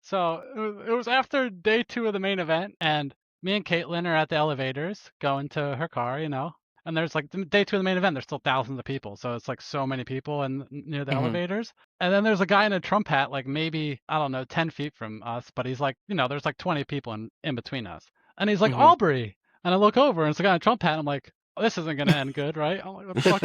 So it was after day 2 of the main event, and me and Caitlin are at the elevators going to her car, and there's like day 2 of the main event, there's still thousands of people. So it's like so many people and near the Mhm. elevators. And then there's a guy in a Trump hat, like maybe, I don't know, 10 feet from us, but he's like, there's like 20 people in between us. And he's like, Mhm. Aubrey. And I look over and it's a guy in a Trump hat. I'm like, oh, this isn't going to end good, right? I'm like, what the fuck?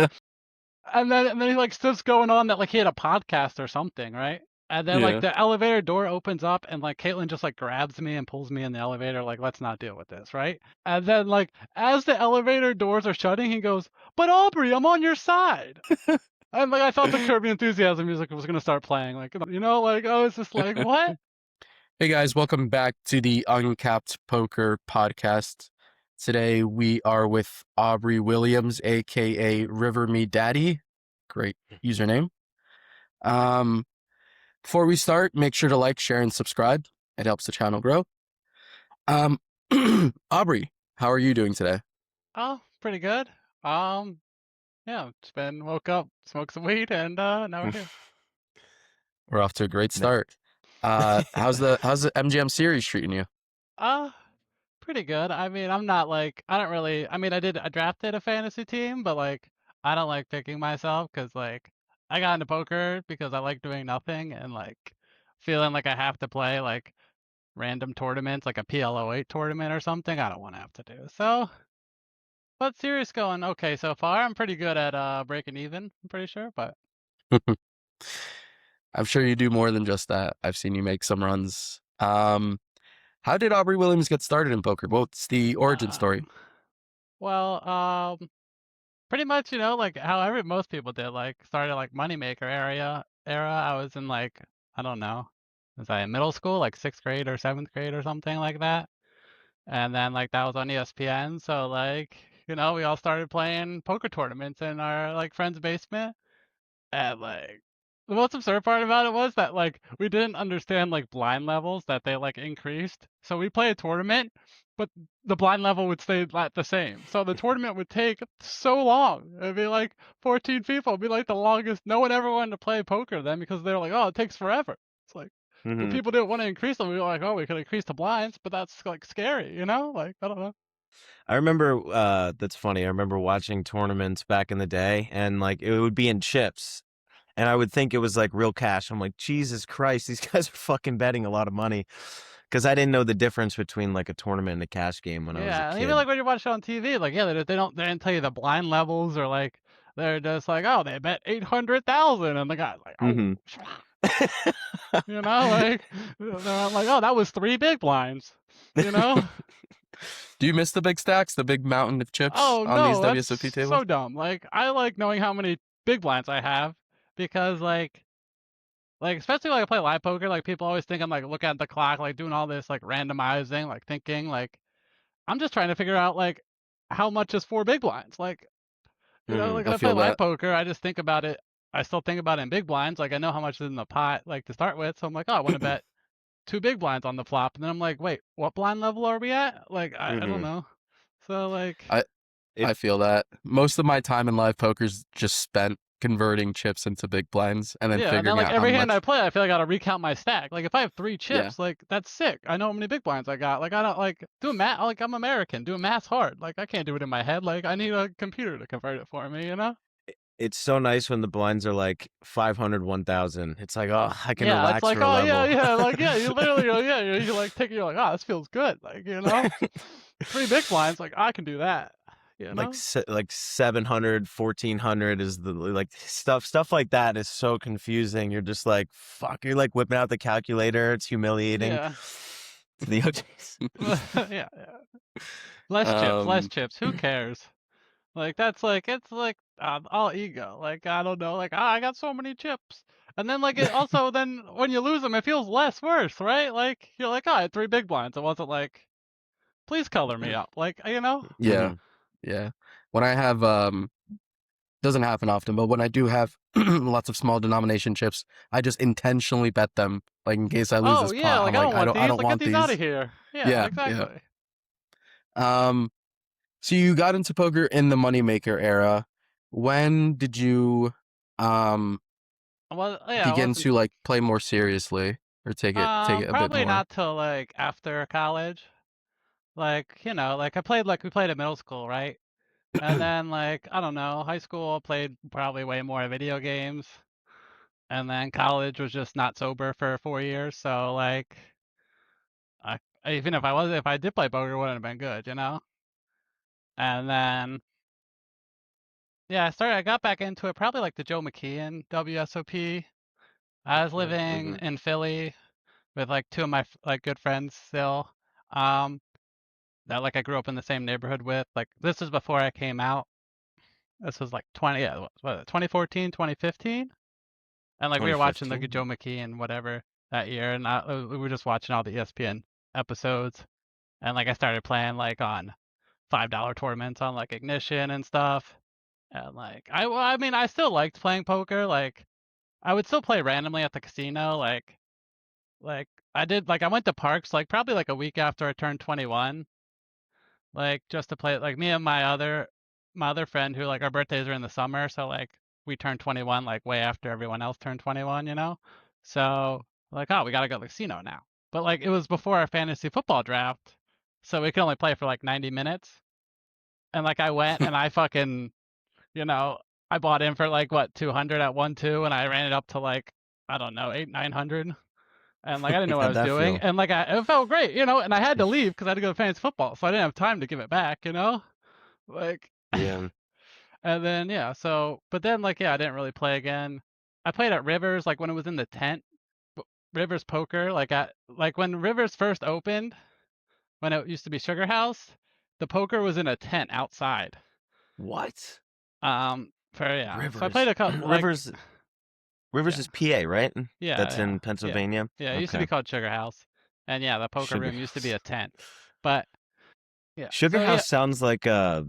And then he like starts going on that like he had a podcast or something, right? And then like Yeah. the elevator door opens up and like Caitlin just like grabs me and pulls me in the elevator, like, let's not deal with this, right? And then like as the elevator doors are shutting, he goes, but Aubrey, I'm on your side. And like I thought the Kirby Enthusiasm music was gonna start playing, like like I was just like, what? Hey guys, welcome back to the Uncapped Poker Podcast. Today we are with Aubrey Williams, aka Riverme Daddy. Great username. Um, Before we start, make sure to like, share, and subscribe. It helps the channel grow. Um, Aubrey, how are you doing today? Oh, pretty good. Yeah, just been woke up, smoked some weed, and now we're here. We're off to a great start. How's the MGM series treating you? Uh, Pretty good. I mean, I don't really, I drafted a fantasy team, but like, I don't like picking myself because like, I got into poker because I like doing nothing and like feeling like I have to play like random tournaments, like a PLO8 tournament or something. I don't want to have to do. So, but series going okay so far. I'm pretty good at breaking even, I'm pretty sure, but I'm sure you do more than just that. I've seen you make some runs. How did Aubrey Williams get started in poker? What's the origin story? um, well, pretty much, like how most people did, like started like moneymaker era. I was in like, I don't know, was I in middle school, like 6th grade or 7th grade or something like that. And then like that was on ESPN. So like, we all started playing poker tournaments in our like friend's basement. And like the most absurd part about it was that like we didn't understand like blind levels that they like increased. So we play a tournament, but the blind level would stay at the same. So the tournament would take so long. It'd be like 14 people. It'd be like the longest. No one ever wanted to play poker then because they're like, oh, it takes forever. It's like, but Mhm. people didn't want to increase them. We were like, oh, we could increase the blinds, but that's like scary, Like, I don't know. I remember, that's funny. I remember watching tournaments back in the day, and like it would be in chips, and I would think it was like real cash. I'm like, Jesus Christ, these guys are fucking betting a lot of money, because I didn't know the difference between like a tournament and a cash game when I was a Yeah, and even kid. like when you watch it on TV, like yeah, they didn't tell you the blind levels or like they're just like, oh, they bet 800,000, and the guy's like, oh, hmm like they're like, oh, that was 3 big blinds, you know. Do you miss the big stacks, the big mountain of chips Oh on these no, that's WSOP tables? so dumb. Like I like knowing how many big blinds I have because like especially like I play live poker, like people always think I'm like looking at the clock, like doing all this like randomizing, like thinking like I'm just trying to figure out like how much is 4 big blinds, like. Like I when I play feel live that. poker, I just think about it. I still think about it in big blinds. Like I know how much is in the pot, like to start with. So I'm like, oh, I want to bet 2 big blinds on the flop. And then I'm like, wait, what blind level are we at? Like I don't hmm know. So like, I It I feel that. Most of my time in live poker's just spent converting chips into big blinds and then yeah. And then figuring like out how every hand I much. play, I feel like I gotta recount my stack. Like if I have 3 chips, Yeah. like that's sick. I know how many big blinds I got. Like I don't like doing math. Like I'm American, doing math's hard. Like I can't do it in my head. Like I need a computer to convert it for me. it's so nice when the blinds are like 500, 1,000. It's like, oh, I can Yeah, it's relax like, for a oh yeah, level. yeah, like yeah, you literally, yeah, you like take, you're like, oh, this feels good, like 3 big blinds, like I can do that, you Like know. like 700, 1,400 is the like stuff like that is so confusing. You're just like, fuck, you're like whipping out the calculator. It's humiliating. Yeah, The OJs. yeah, yeah. Less chips, less um chips. Who cares? Like that's like it's like all ego. Like I don't know. Like I got so many chips, and then like it also then when you lose them, it feels less worse, right? Like you're like, oh, I had 3 big blinds. It wasn't like, please color me up, like. yeah, yeah. When I have doesn't happen often, but when I do have lots of small denomination chips, I just intentionally bet them like in case I lose Oh this yeah, pot. I'm like I like don't want I these. don't Like get want these out of these. here. Yeah, Yeah, yeah. exactly. Um so you got into poker in the moneymaker era. When did you um Well, yeah, I begin wasn't. to like play more seriously? or take it a bit Probably more? not till like after college. Like, like we played at middle school, right? And then like, I don't know, high school played probably way more video games. And then college was just not sober for 4 years. So like, I, even if I did play poker, it wouldn't have been good, you know? And then, yeah, I got back into it probably like the Joe McKeon WSOP. I was living Mm-hmm. in Philly with like two of my like good friends still. Um, that like I grew up in the same neighborhood with. Like this is before I came out. This was like 2014, 2015. And like we were watching the Joe 2015. McKeon whatever that year, and we were just watching all the ESPN episodes. And like I started playing like on $5 tournaments on like Ignition and stuff. And like I mean I still liked playing poker. Like I would still play randomly at the casino. Like I went to Parks like probably like a week after I turned 21, like just to play. Like me and my other friend who like our birthdays are in the summer, so like we turned 21 like way after everyone else turned 21, you know. So like, oh, we gotta go to the casino now. But like it was before our fantasy football draft, so we could only play for like 90 minutes. And like I went and I fucking, you know, I bought in for like what 200 at 1-2, and I ran it up to like I don't know 800 900. And like I didn't know what I How'd was that doing, feel? and like it felt great, you know. And I had to leave because I had to go to fantasy football, so I didn't have time to give it back, you know. Like, Yeah. and then yeah, so but then like yeah, I didn't really play again. I played at Rivers like when it was in the tent, Rivers Poker, like when Rivers first opened, when it used to be Sugar House, the poker was in a tent outside. What? For yeah, so I played Rivers. a couple like Rivers yeah, is PA, right? yeah, That's yeah, in yeah, Pennsylvania. yeah. It used to Okay. be called Sugar House, and yeah, the poker Sugar room used to be House. a tent, but yeah, Sugar so yeah. House sounds like a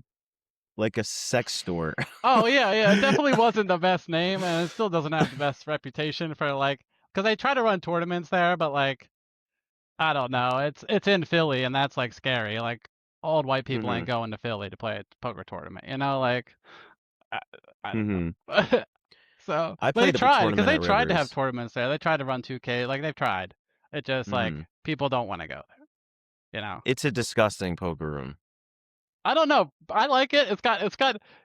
sex store. Oh yeah, yeah. It definitely wasn't the best name, and it still doesn't have the best reputation for like, because they try to run tournaments there, but like, I don't know. It's in Philly, and that's like scary. Like, old white people hmm ain't going to Philly to play a poker tournament, you know? Like, I, I don't hmm know. So I they played a tried because tournament they at tried to have Rivers. tournaments there. They tried to run 2K, like they've tried. It just like hmm people don't want to go there, you know? It's a disgusting poker room. I don't know. I like it. It's got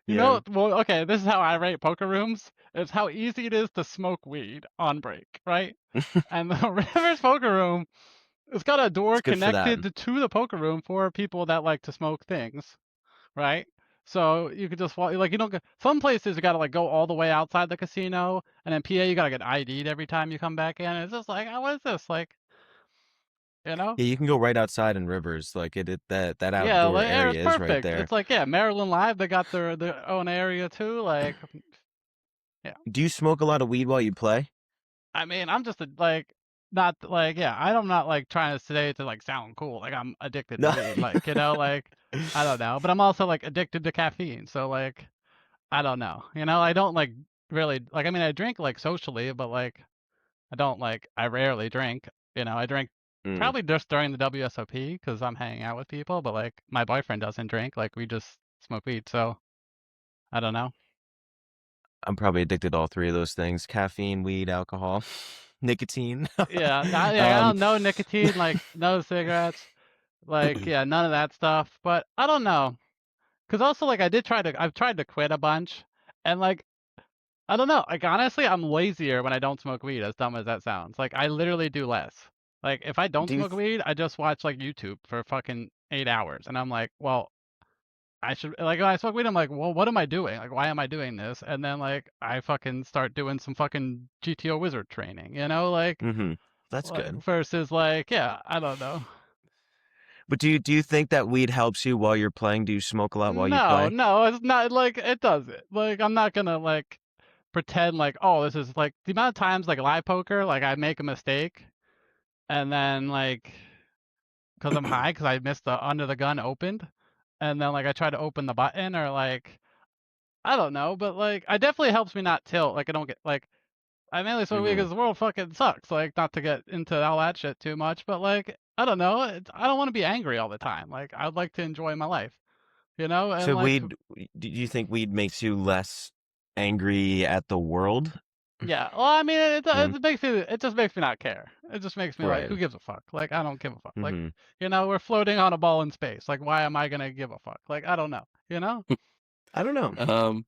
Yeah. well, okay, this is how I rate poker rooms. It's how easy it is to smoke weed on break, right? And the Rivers Poker Room, it's got a door It's good for that. connected to the poker room for people that like to smoke things, right? So you could just walk, like you don't get, some places you gotta like go all the way outside the casino, and then PA you gotta get ID'd every time you come back in. It's just like, oh, what is this? Like, you know? Yeah, you can go right outside in Rivers. Like that Yeah, outdoor like air is area is right perfect. there. It's like, yeah, Maryland Live, they got their own area too. Like, yeah. Do you smoke a lot of weed while you play? I mean, I'm just like not like yeah, I'm not like trying to say to like sound cool. Like I'm addicted to No. weed. Like, like I don't know. But I'm also like addicted to caffeine. So like I don't know. I don't like really like I mean I drink like socially, but like I rarely drink. I drink Mm, probably just during the WSOP because I'm hanging out with people, but like my boyfriend doesn't drink. Like we just smoke weed. So I don't know. I'm probably addicted to all three of those things: caffeine, weed, alcohol, nicotine. Yeah, I um, don't know nicotine, like no cigarettes. Like, yeah, none of that stuff. But I don't know. Cause also like I've tried to quit a bunch. And like, I don't know. Like honestly, I'm lazier when I don't smoke weed, as dumb as that sounds. Like I literally do less. Like if I don't do you smoke weed, I just watch like YouTube for fucking 8 hours. And I'm like, well, I should like when I smoke weed, I'm like, well, what am I doing? Like, why am I doing this? And then like I fucking start doing some fucking GTO wizard training, mm-hmm. That's like good. versus like, yeah, I don't know. But do you think that weed helps you while you're playing? Do you smoke a lot while you No, play? no, it's not like it doesn't. Like I'm not gonna like pretend like, oh, this is like the amount of times like live poker, like I make a mistake and then like because I'm high because I missed the under the gun opened, and then like I try to open the button or like I don't know, but like I definitely helps me not tilt. Like I don't get like I mainly smoke weed hmm because the world fucking sucks. Like not to get into all that shit too much, but like I don't know, I don't want to be angry all the time. Like I'd like to enjoy my life, and So like weed, do you think weed makes you less angry at the world? Yeah. Well, I mean, Mm, it just makes me not care. It just makes me like, right. who gives a fuck? Like, I don't give a fuck. Like, Hmm. we're floating on a ball in space. Like, why am I gonna give a fuck? Like, I don't know. You know? I don't know. Um,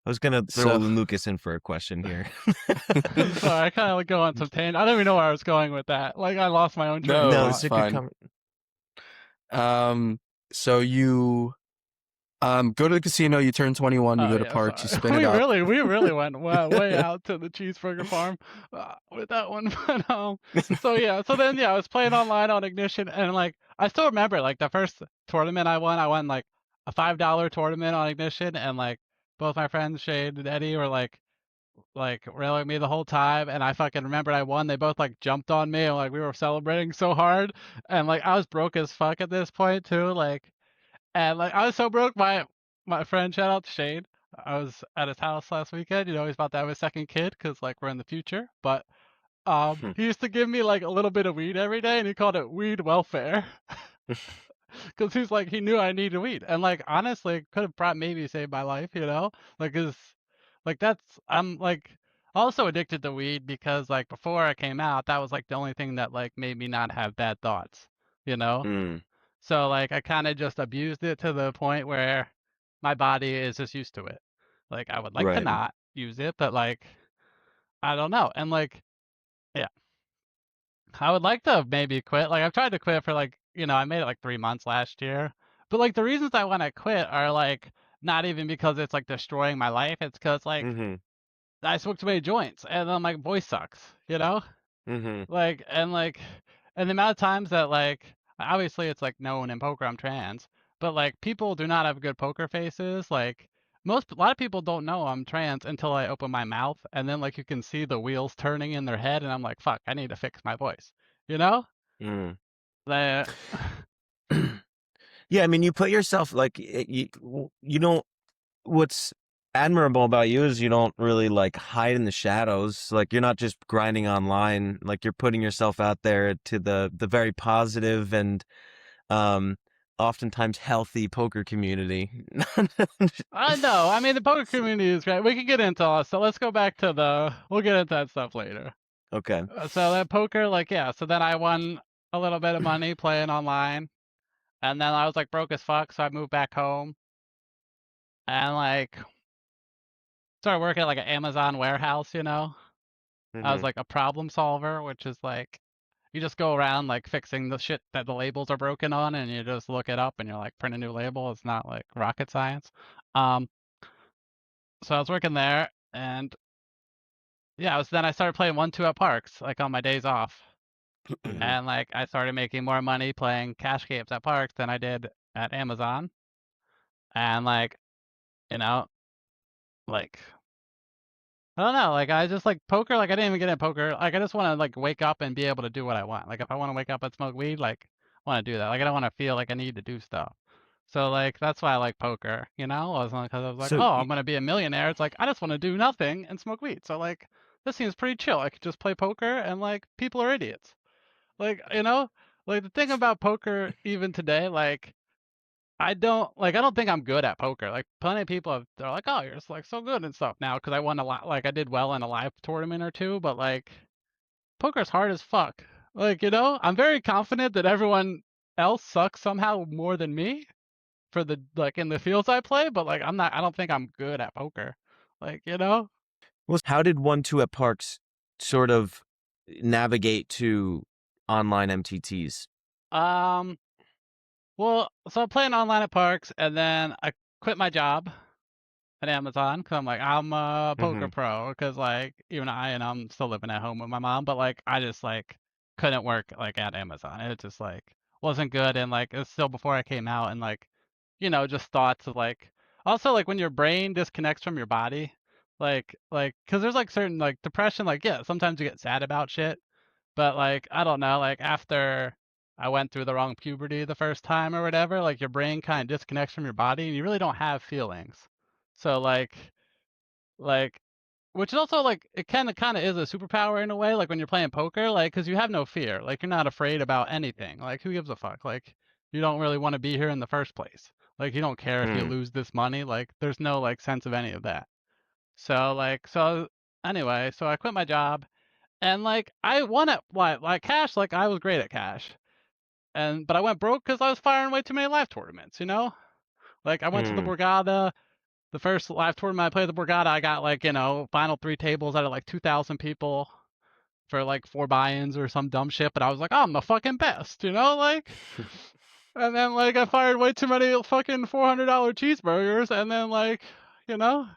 I was gonna throw so Lucas in for a question here. Sorry, I kind of like go on some tangent. I don't even know where I was going with that. Like, I lost my own train of no, No, thought. it's it's a good fine. comment. So you go to the casino, you turn 21, you Oh go to yeah, Parks, you sorry. spin it up. We really went way out to the cheeseburger farm with that one. But so yeah, so then yeah, I was playing online on Ignition, and like I still remember like the first tournament I won like a $5 tournament on Ignition, and like both my friends Shade and Eddie were like railing me the whole time, and I fucking remembered I won. They both like jumped on me, and like we were celebrating so hard, and like I was broke as fuck at this point too, like. And like I was so broke, my friend, shout out to Shane. I was at his house last weekend. He's about to have his second kid because like we're in the future. But he used to give me like a little bit of weed every day, and he called it weed welfare because he's like he knew I needed weed, and like honestly, could have probably maybe saved my life. Like is like that's I'm like also addicted to weed because like before I came out, that was like the only thing that like made me not have bad thoughts. You know. Mm, So like I kind of just abused it to the point where my body is just used to it. Like I would like to right. not use it, but like I don't know. And like yeah, I would like to maybe quit. Like I've tried to quit for like, I made it like 3 months last year. But like the reasons I want to quit are like not even because it's like destroying my life. It's cuz like Mm-hmm. I smoke too many joints and then my voice sucks, you know? Mm-hmm. And the amount of times that like obviously it's like known in poker I'm trans, but like people do not have good poker faces. Like a lot of people don't know I'm trans until I open my mouth, and then like you can see the wheels turning in their head, and I'm like, fuck, I need to fix my voice. You know? Mm. The Yeah, I mean, you put yourself like you don't. What's admirable about you is you don't really like hide in the shadows. Like you're not just grinding online. Like you're putting yourself out there to the very positive and um oftentimes healthy poker community. I know. I mean, the poker community is great. We can get into all. So let's go back to we'll get into that stuff later. Okay. So that poker, like, yeah. So then I won a little bit of money playing online. And then I was like broke as fuck, so I moved back home and like started working at like an Amazon warehouse. I was Hmm. like a problem solver, which is like you just go around like fixing the shit that the labels are broken on, and you just look it up and you're like print a new label. It's not like rocket science. Um, so I was working there, and yeah, then I started playing 1-2 at Parks like on my days off, and like I started making more money playing cash games at Parks than I did at Amazon, and like you know like I don't know. Like I just like poker. Like I didn't even get into poker. Like I just want to like wake up and be able to do what I want. Like if I want to wake up and smoke weed, like I want to do that. Like I don't want to feel like I need to do stuff. So like that's why I like poker. Wasn't because I was like, So oh, I'm gonna be a millionaire. It's like I just want to do nothing and smoke weed. So like this seems pretty chill. I could just play poker and like people are idiots. Like like the thing about poker even today, like I don't think I'm good at poker. Like plenty of people they're like, "Oh, you're just like so good and stuff now," because I won a lot. Like I did well in a live tournament or two, but like poker's hard as fuck. Like I'm very confident that everyone else sucks somehow more than me for the like in the fields I play, but like I'm not. I don't think I'm good at poker. Like. how did 1-2 at Parks sort of navigate to online MTTs? Um. Well, so I'm playing online at Parks, and then I quit my job at Amazon because I'm like I'm a Hmm. poker pro because like even I'm still living at home with my mom, but like I just like couldn't work like at Amazon. It just like wasn't good, and like it's still before I came out, and like just thoughts of like also like when your brain disconnects from your body, like because there's like certain like depression, like yeah sometimes you get sad about shit, but like I don't know like after I went through the wrong puberty the first time or whatever, like your brain kind of disconnects from your body and you really don't have feelings. So like which is also like it kind of is a superpower in a way, like when you're playing poker, like because you have no fear, like you're not afraid about anything. Like who gives a fuck? Like you don't really want to be here in the first place. Like you don't care if you Mm. lose this money. Like there's no like sense of any of that. So like so anyway, so I quit my job, and like I won at like cash. Like I was great at cash, but I went broke because I was firing way too many live tournaments. Like I went to the Mm. Borgata. The first live tournament I played at the Borgata, I got like final 3 tables out of like 2,000 people for like 4 buy-ins or some dumb shit. But I was like, oh, I'm the fucking best, like. And then like I fired way too many fucking $400 cheeseburgers, and then like, you know,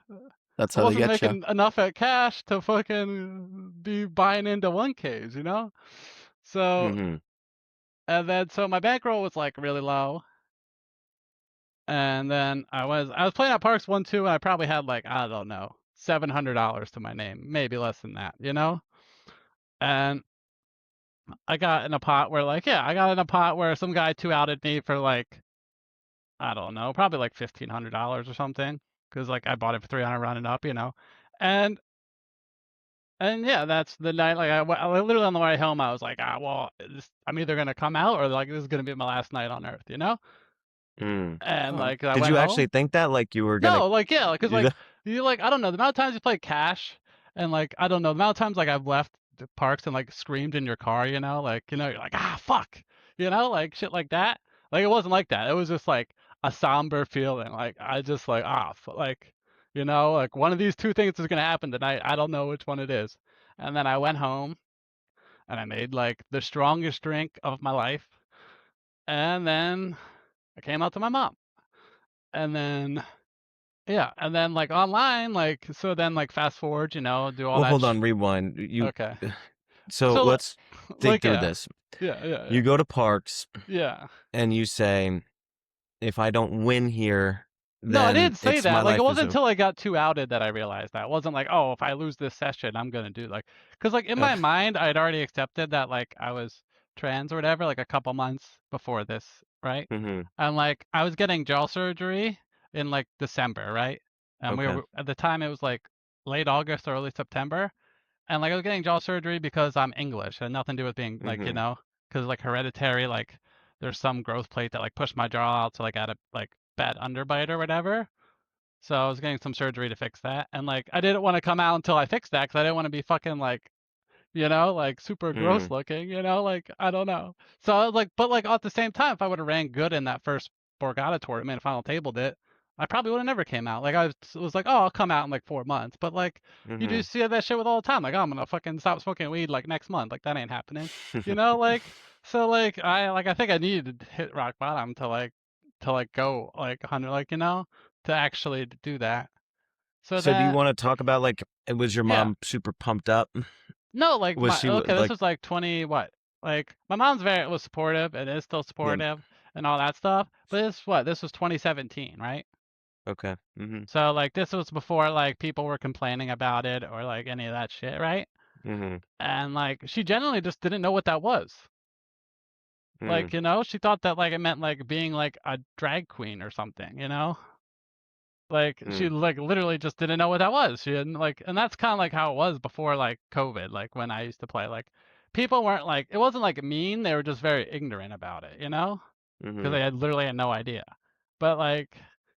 That's I how they wasn't get you. making enough at cash to fucking be buying into 1Ks, So Mm-hmm. and then so my bankroll was like really low. And then I was playing at Parx 1-2, and I probably had like, I don't know, $700 to my name, maybe less than that, And I got in a pot where some guy two outed me for like, I don't know, probably like $1,500 or something, because like I bought it for 300 running up, And yeah, that's the night. Like I literally on the way home, I was like, well, I'm either gonna come out or like this is gonna be my last night on Earth, Mm. And Huh. like I Did went you actually home. think that, like, you were gonna No, like yeah, because do like that? you like I don't know the amount of times you play cash, and like I don't know the amount of times like I've left the parks and like screamed in your car, like you're like fuck, like shit like that. Like it wasn't like that. It was just like a somber feeling. Like I just like like like one of these two things is gonna happen tonight. I don't know which one it is. And then I went home and I made like the strongest drink of my life, and then I came out to my mom, and then. Yeah, and then like online, like so then like fast forward, do all Well, that. hold on, rewind. Okay, So so let's dig like through yeah, this. yeah, yeah, You yeah, go to Parks yeah. and you say, if I don't win here, No, I then didn't say it's my that. Like it life is wasn't over. until I got too outed that I realized that. It wasn't like, oh, if I lose this session, I'm gonna do like, because like in my Okay. mind, I had already accepted that like I was trans or whatever, like a couple months before this, right? Mm-hmm. And like I was getting jaw surgery in like December, right? And we Okay. were at the time it was like late August, early September. And like I was getting jaw surgery because I'm English. It had nothing to do with being like, Mm-hmm. because like hereditary, like there's some growth plate that like pushed my jaw out, so like I had a like bad underbite or whatever. So I was getting some surgery to fix that. And like I didn't want to come out until I fixed that because I didn't want to be fucking like, like super gross Mm. looking, like I don't know. So I was like, but like at the same time, if I would have ran good in that first Borgata tournament and final tabled it, I probably would have never came out. Like was like, oh, I'll come out in like 4 months. But like you do Mm-hmm. see that shit with all the time. Like, oh, I'm gonna fucking stop smoking weed like next month. Like that ain't happening. Like so like I think I needed to hit rock bottom to go like 100, like to actually do that. So So do you that want to talk about, like, was your yeah. mom super pumped up? No, like Was my she okay, this like, was like 20 what? Like my mom's was supportive and is still yeah, supportive and all that stuff. But this was 2017, right? okay. Mm-hmm. So like this was before like people were complaining about it or like any of that shit, right? Mm-hmm. And like she genuinely just didn't know what that was. Mm. Like, she thought that like it meant like being like a drag queen or something. Like she Mm. like literally just didn't know what that was. She didn't like, and that's kind of like how it was before like COVID. Like when I used to play, like people weren't like it wasn't like mean. They were just very ignorant about it, because Mm-hmm. they had literally had no idea. But like,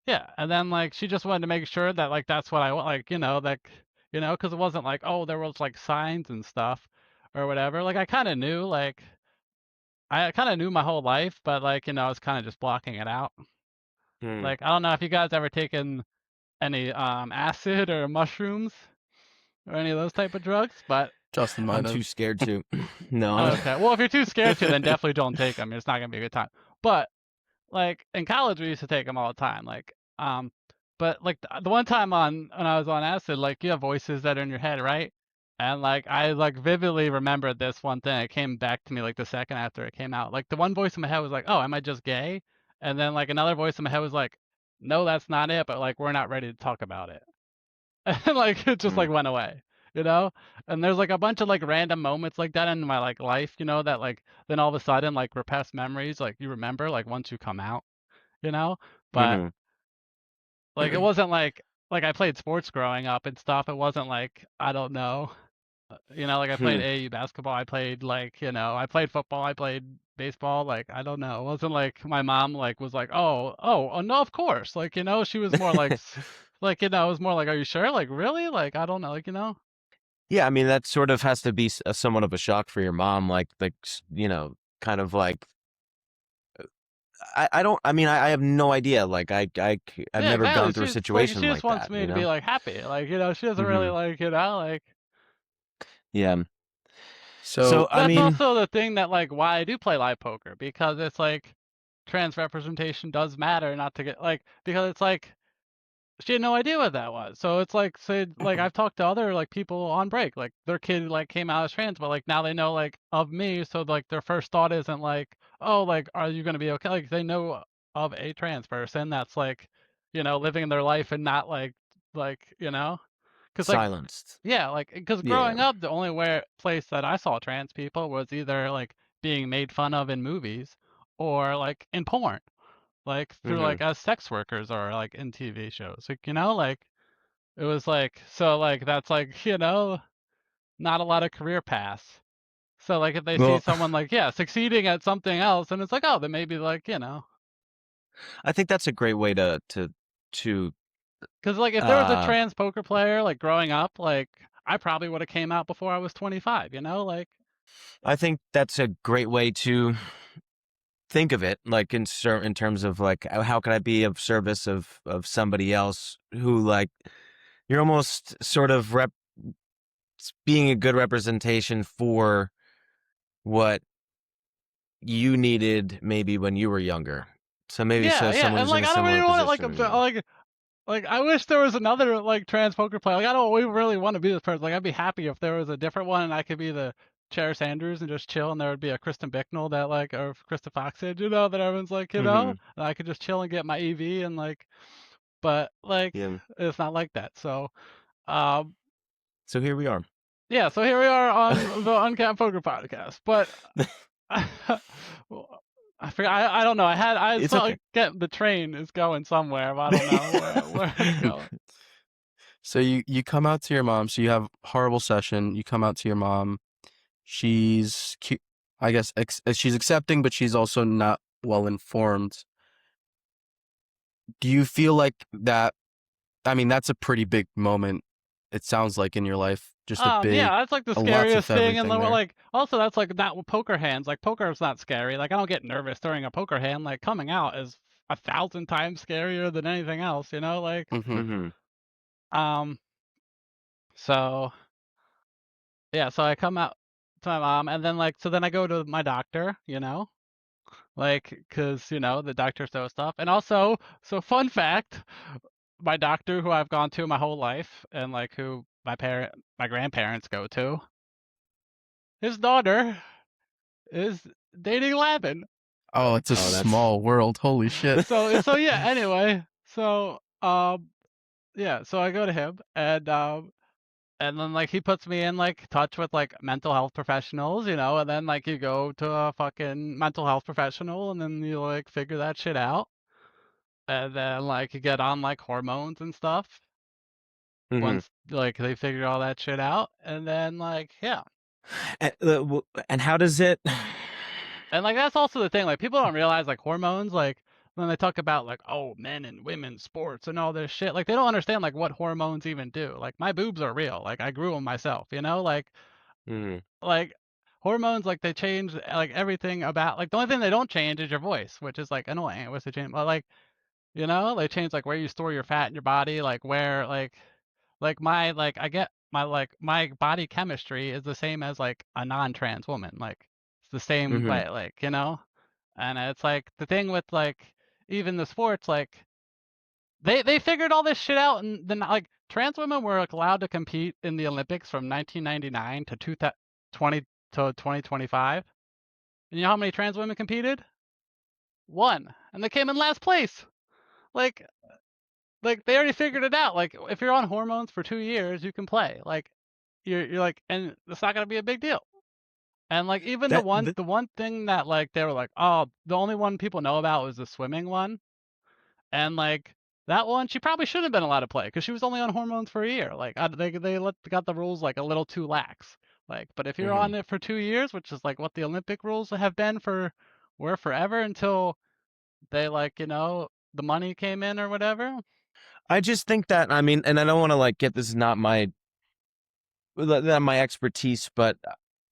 yeah, and then like she just wanted to make sure that like that's what I want, like because it wasn't like oh there was like signs and stuff or whatever. Like I kind of knew my whole life, but like I was kind of just blocking it out. Mm. Like I don't know if you guys ever taken any acid or mushrooms or any of those type of drugs, but Justin might I'm have. too scared to. No, I okay. Well, if you're too scared to, then don't. definitely don't take them. It's not gonna be a good time. But like in college, we used to take them all the time. But like the one time when I was on acid, like you have voices that are in your head, right? And like I like vividly remembered this one thing. It came back to me like the second after it came out. Like the one voice in my head was like, "Oh, am I just gay?" And then like another voice in my head was like, "No, that's not it. But like we're not ready to talk about it." And like it just like Mm. went away, you know. And there's like a bunch of like random moments like that in my like life, that like then all of a sudden like repressed memories like you remember like once you come out, you know. But Mm-hmm. like it wasn't like I played sports growing up and stuff. It wasn't like I don't know, like I played Hmm. AAU basketball. I played like I played football. I played baseball. Like I don't know. It wasn't like my mom like was like oh no of course like she was more like like it was more like are you sure like really like I don't know like. Yeah, I mean that sort of has to be somewhat of a shock for your mom, like kind of like I don't. I mean, I have no idea. Like I've Yeah, never exactly. gone through a She's like, situation she just like wants that. me to be like happy. Like, you know, she doesn't really Hmm. like, you know, like. Yeah. So So I That's mean, also the thing that like why I do play live poker, because it's like trans representation does matter, not to get like, because it's like she had no idea what that was. So it's like, say, like I've talked to other like people on break, like their kid like came out as trans, but like now they know like of me, so like their first thought isn't like, oh, like are you gonna be okay? Like they know of a trans person that's like, you know, living their life and not like you know, because like silenced. yeah, like because Yeah. growing up, the only place that I saw trans people was either like being made fun of in movies or like in porn, like through Hmm. like as sex workers or like in TV shows. Like, you know, like it was like so like that's like, you know, not a lot of career paths. So like if they see Well, someone like, yeah, succeeding at something else and it's like, oh, then maybe like, you know, I think that's a great way to because like if there was a uh trans poker player like growing up, like I probably would have came out before I was 25, you know, like I think that's a great way to think of it, like in terms of like how can I be of service of somebody else who like you're almost sort of being a good representation for what you needed maybe when you were younger. So maybe yeah, so yeah, someone and who's in like a I don't similar even want to position. like I wish there was another like trans poker player. Like I don't really want to be this person. Like I'd be happy if there was a different one and I could be the Chair Sanders and just chill, and there would be a Kristen Bicknell that like or Krista Foxhead, you know, that everyone's like, you know, Hmm. and I could just chill and get my EV and like, but like Yeah. it's not like that. So, um, So here we are. yeah. So here we are on the Uncapped Poker Podcast, but. Well, I forgot. I don't know. I It's saw okay. like, get the train is going somewhere, but I don't know where it's going. so you come out to your mom. So you have horrible session. You come out to your mom. She's I guess she's accepting, but she's also not well informed. Do you feel like that? I mean, that's a pretty big moment. It sounds like in your life, just Yeah, that's like the lots of scariest thing, and everything then there. like also that's like not with poker hands. Like poker is not scary. Like I don't get nervous during a poker hand. Like coming out is 1,000 times scarier than anything else. You know, like Hmm. Hmm. um. So yeah, so I come out to my mom, and then like so then I go to my doctor. You know, like because you know the doctor knows stuff, and also so fun fact, my doctor who I've gone to my whole life, and like who my grandparents go to, his daughter is dating Lavin. Oh, it's a Oh, that's small world. Holy shit. So yeah, anyway, so yeah, so I go to him and then like he puts me in like touch with like mental health professionals, you know, and then like you go to a fucking mental health professional and then you like figure that shit out. And then like you get on like hormones and stuff hmm. once like they figure all that shit out. And then like yeah. And how does it? And like that's also the thing, like people don't realize like hormones, like when they talk about like oh men and women's sports and all this shit, like they don't understand like what hormones even do. Like my boobs are real, like I grew them myself, you know, Hmm. like hormones like they change like everything about like the only thing they don't change is your voice, which is like annoying. What's the change? But like you know, they change like where you store your fat in your body, like where like my like I get my body chemistry is the same as like a non-trans woman. Like it's the same Hmm. way, like, you know? And it's like the thing with like even the sports, like they figured all this shit out and then like trans women were like, allowed to compete in the Olympics from 1999 to 2020 to 2025. And you know how many trans women competed? One. And they came in last place. Like they already figured it out. Like if you're on hormones for 2 years, you can play. Like you're like, and it's not gonna be a big deal. And like even That, the one thing that like they were like, oh, the only one people know about was the swimming one, and like that one, she probably should have been allowed to play because she was only on hormones for a year. Like got the rules like a little too lax. Like, but if you're hmm. on it for 2 years, which is like what the Olympic rules have been were forever until they like you know the money came in or whatever. I just think that I mean, and I don't want to like get this is not my not my expertise, but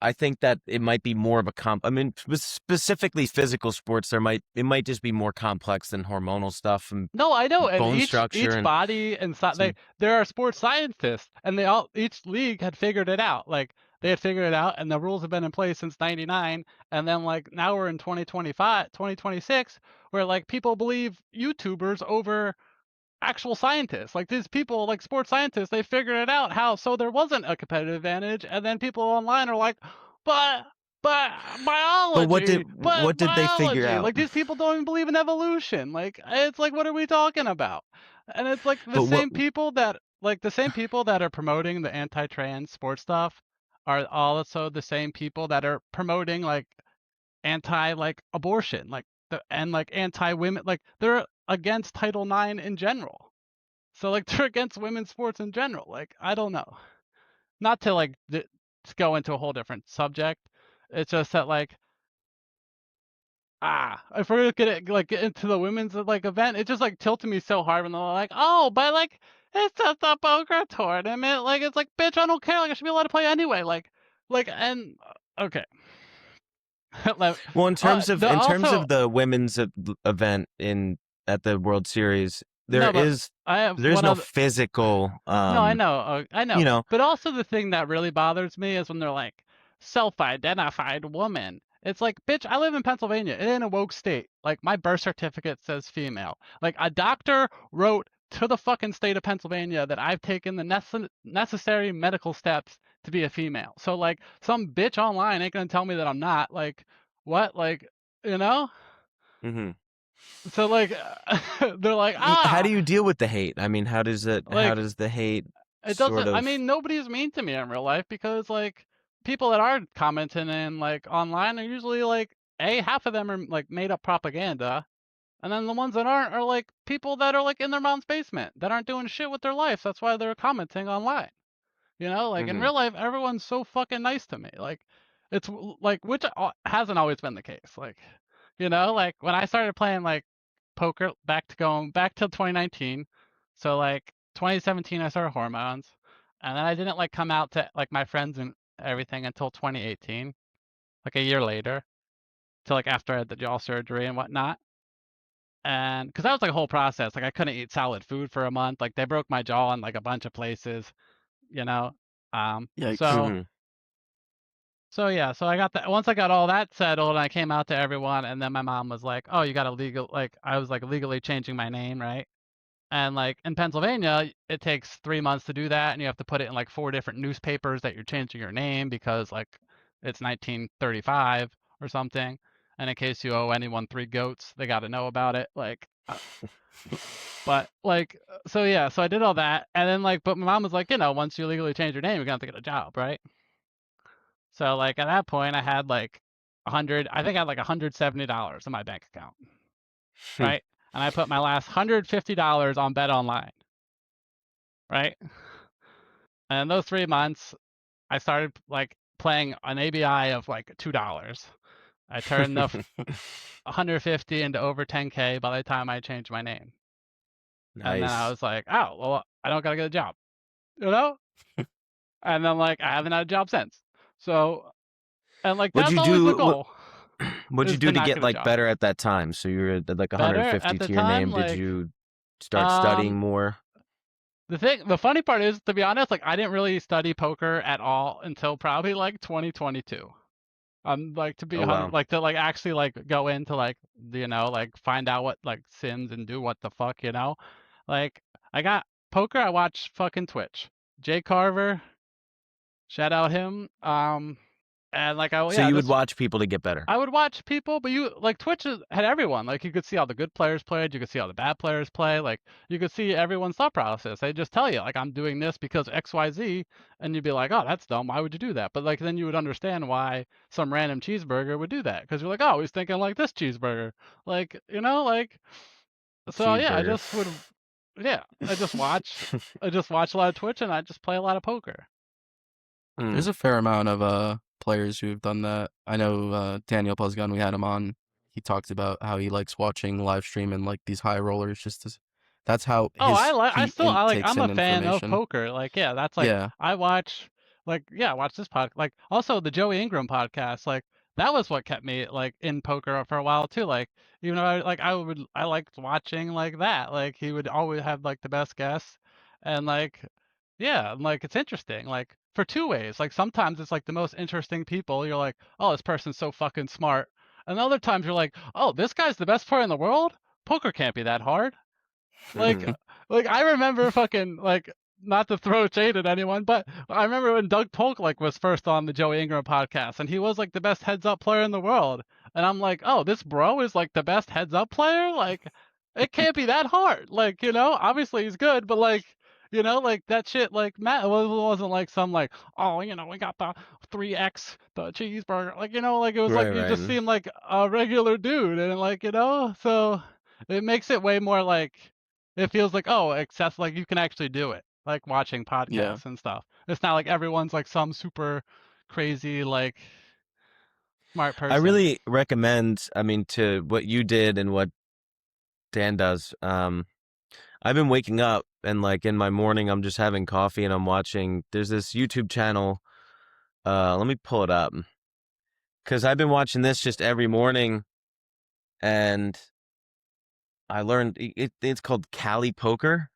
I think that it might be more of a I mean, specifically physical sports. It might just be more complex than hormonal stuff and No, I know, and bone each structure and body and some, there are sports scientists, and each league had figured it out. Like they had figured it out, and the rules have been in place since '99. And then like now we're in 2025, 2026, where like people believe YouTubers over actual scientists. Like these people, like sports scientists, they figured it out how so there wasn't a competitive advantage, and then people online are like, but but but biology, but what did they figure biology. out? Like these people don't even believe in evolution. Like it's like what are we talking about? And it's like But what? the same people that are promoting the anti-trans sports stuff are also the same people that are promoting like anti like abortion, like and like anti-women, like they're against Title IX in general. So like they're against women's sports in general. Like I don't know. Not to like to go into a whole different subject. It's just that like if we're gonna get into the women's like event, it just like tilted me so hard when they're like, oh, but like it's just a poker tournament. Like it's like, bitch, I don't care. Like I should be allowed to play anyway. And okay. Well, in terms of Also, the women's event at the World Series, no, but I have there's one no other. physical. No, I know, I know. You know. But also the thing that really bothers me is when they're like, self-identified woman. It's like, bitch, I live in Pennsylvania. It ain't a woke state. Like, my birth certificate says female. Like, a doctor wrote to the fucking state of Pennsylvania that I've taken the necessary medical steps to be a female. So, like, some bitch online ain't gonna tell me that I'm not. Like, what? Like, you know? Mm-hmm. So, like, they're like, How do you deal with the hate? I mean, how does like, the hate it sort doesn't. of? I mean, nobody's mean to me in real life because like people that are commenting and like online are usually like half of them are like made up propaganda, and then the ones that aren't are like people that are like in their mom's basement that aren't doing shit with their life. That's why they're commenting online. You know, like in Mm-hmm. real life, everyone's so fucking nice to me. Like it's like which hasn't always been the case. Like you know, like when I started playing like poker going back to 2019. So like 2017 I started hormones. And then I didn't like come out to like my friends and everything until 2018, like a year later, to like after I had the jaw surgery and whatnot. And because that was like a whole process, like I couldn't eat solid food for a month. Like they broke my jaw in like a bunch of places, you know. Yikes. So Mm-hmm. so yeah, so I got that once I got all that settled and I came out to everyone, and then my mom was like, "Oh, you got to I was like legally changing my name, right?" And like in Pennsylvania, it takes 3 months to do that, and you have to put it in like 4 different newspapers that you're changing your name because like it's 1935 or something. And in case you owe anyone 3 goats, they got to know about it. But like, so yeah, so I did all that, and then like, but my mom was like, once you legally change your name, you're gonna have to get a job, right? So like at that point, I had like I think I had like $170 in my bank account, right? And I put my last $150 on Bet Online, right? And in those 3 months, I started like playing an ABI of like $2. I turned the 150 into over 10K by the time I changed my name. And then I Nice. was like, oh, well, I don't gotta get a job, you know? And then like I haven't had a job since. So, and like What'd that's you always the do? goal, What'd you is do to to not get get a like job. better at that time? So you were at like Better at 150 the to your time, name. Did like you start studying um more? the funny part is, to be honest, like I didn't really study poker at all until probably like 2022. Like to be Oh wow. 100, like to like actually like go into like like find out what like sims and do what the fuck, like I got poker. I watch fucking Twitch. Jay Carver, shout out him. And like So you would watch people to get better. I would watch people, but like Twitch had everyone. Like you could see all the good players played, you could see all the bad players play. Like you could see everyone's thought process. They just tell you like I'm doing this because XYZ, and you'd be like, oh, that's dumb. Why would you do that? But like then you would understand why some random cheeseburger would do that, because you're like, oh, he's thinking like this cheeseburger, like like. So yeah, I Cheeseburger. just would, yeah, I just watch. I just watch a lot of Twitch, and I just play a lot of poker. There's a fair amount of players who've done that. I know Daniel Puzgun, we had him on. He talked about how he likes watching live stream and like these high rollers that's how Oh, his I he still, takes I'm in a fan of information. poker. Like, yeah, that's like Yeah. I watch like, yeah, watch this podcast. Like, also the Joey Ingram podcast, like, that was what kept me like in poker for a while too. Like, even though I liked watching like that. Like, he would always have like the best guests, and like, yeah, and, like, it's interesting. Like, for two ways. Like, sometimes it's like the most interesting people. You're like, oh, this person's so fucking smart. And other times you're like, oh, this guy's the best player in the world. Poker can't be that hard. Like, like I remember fucking like, not to throw shade at anyone, but I remember when Doug Polk like was first on the Joey Ingram podcast, and he was like the best heads up player in the world, and I'm like, oh, this bro is like the best heads up player. Like, it can't be that hard. Like, obviously he's good, but like. Like that shit, like Matt, it wasn't like some like, oh, we got the 3x the cheeseburger, like like it was like you just Right. seem like a regular dude, and like so it makes it way more like it feels like, oh, access, like you can actually do it, like watching podcasts and stuff. It's not like everyone's like some super crazy, like smart person. I really recommend, to what you did and what Dan does. I've been waking up and like in my morning, I'm just having coffee and I'm watching, there's this YouTube channel. Let me pull it up because I've been watching this just every morning, and I learned it's called Cali Poker.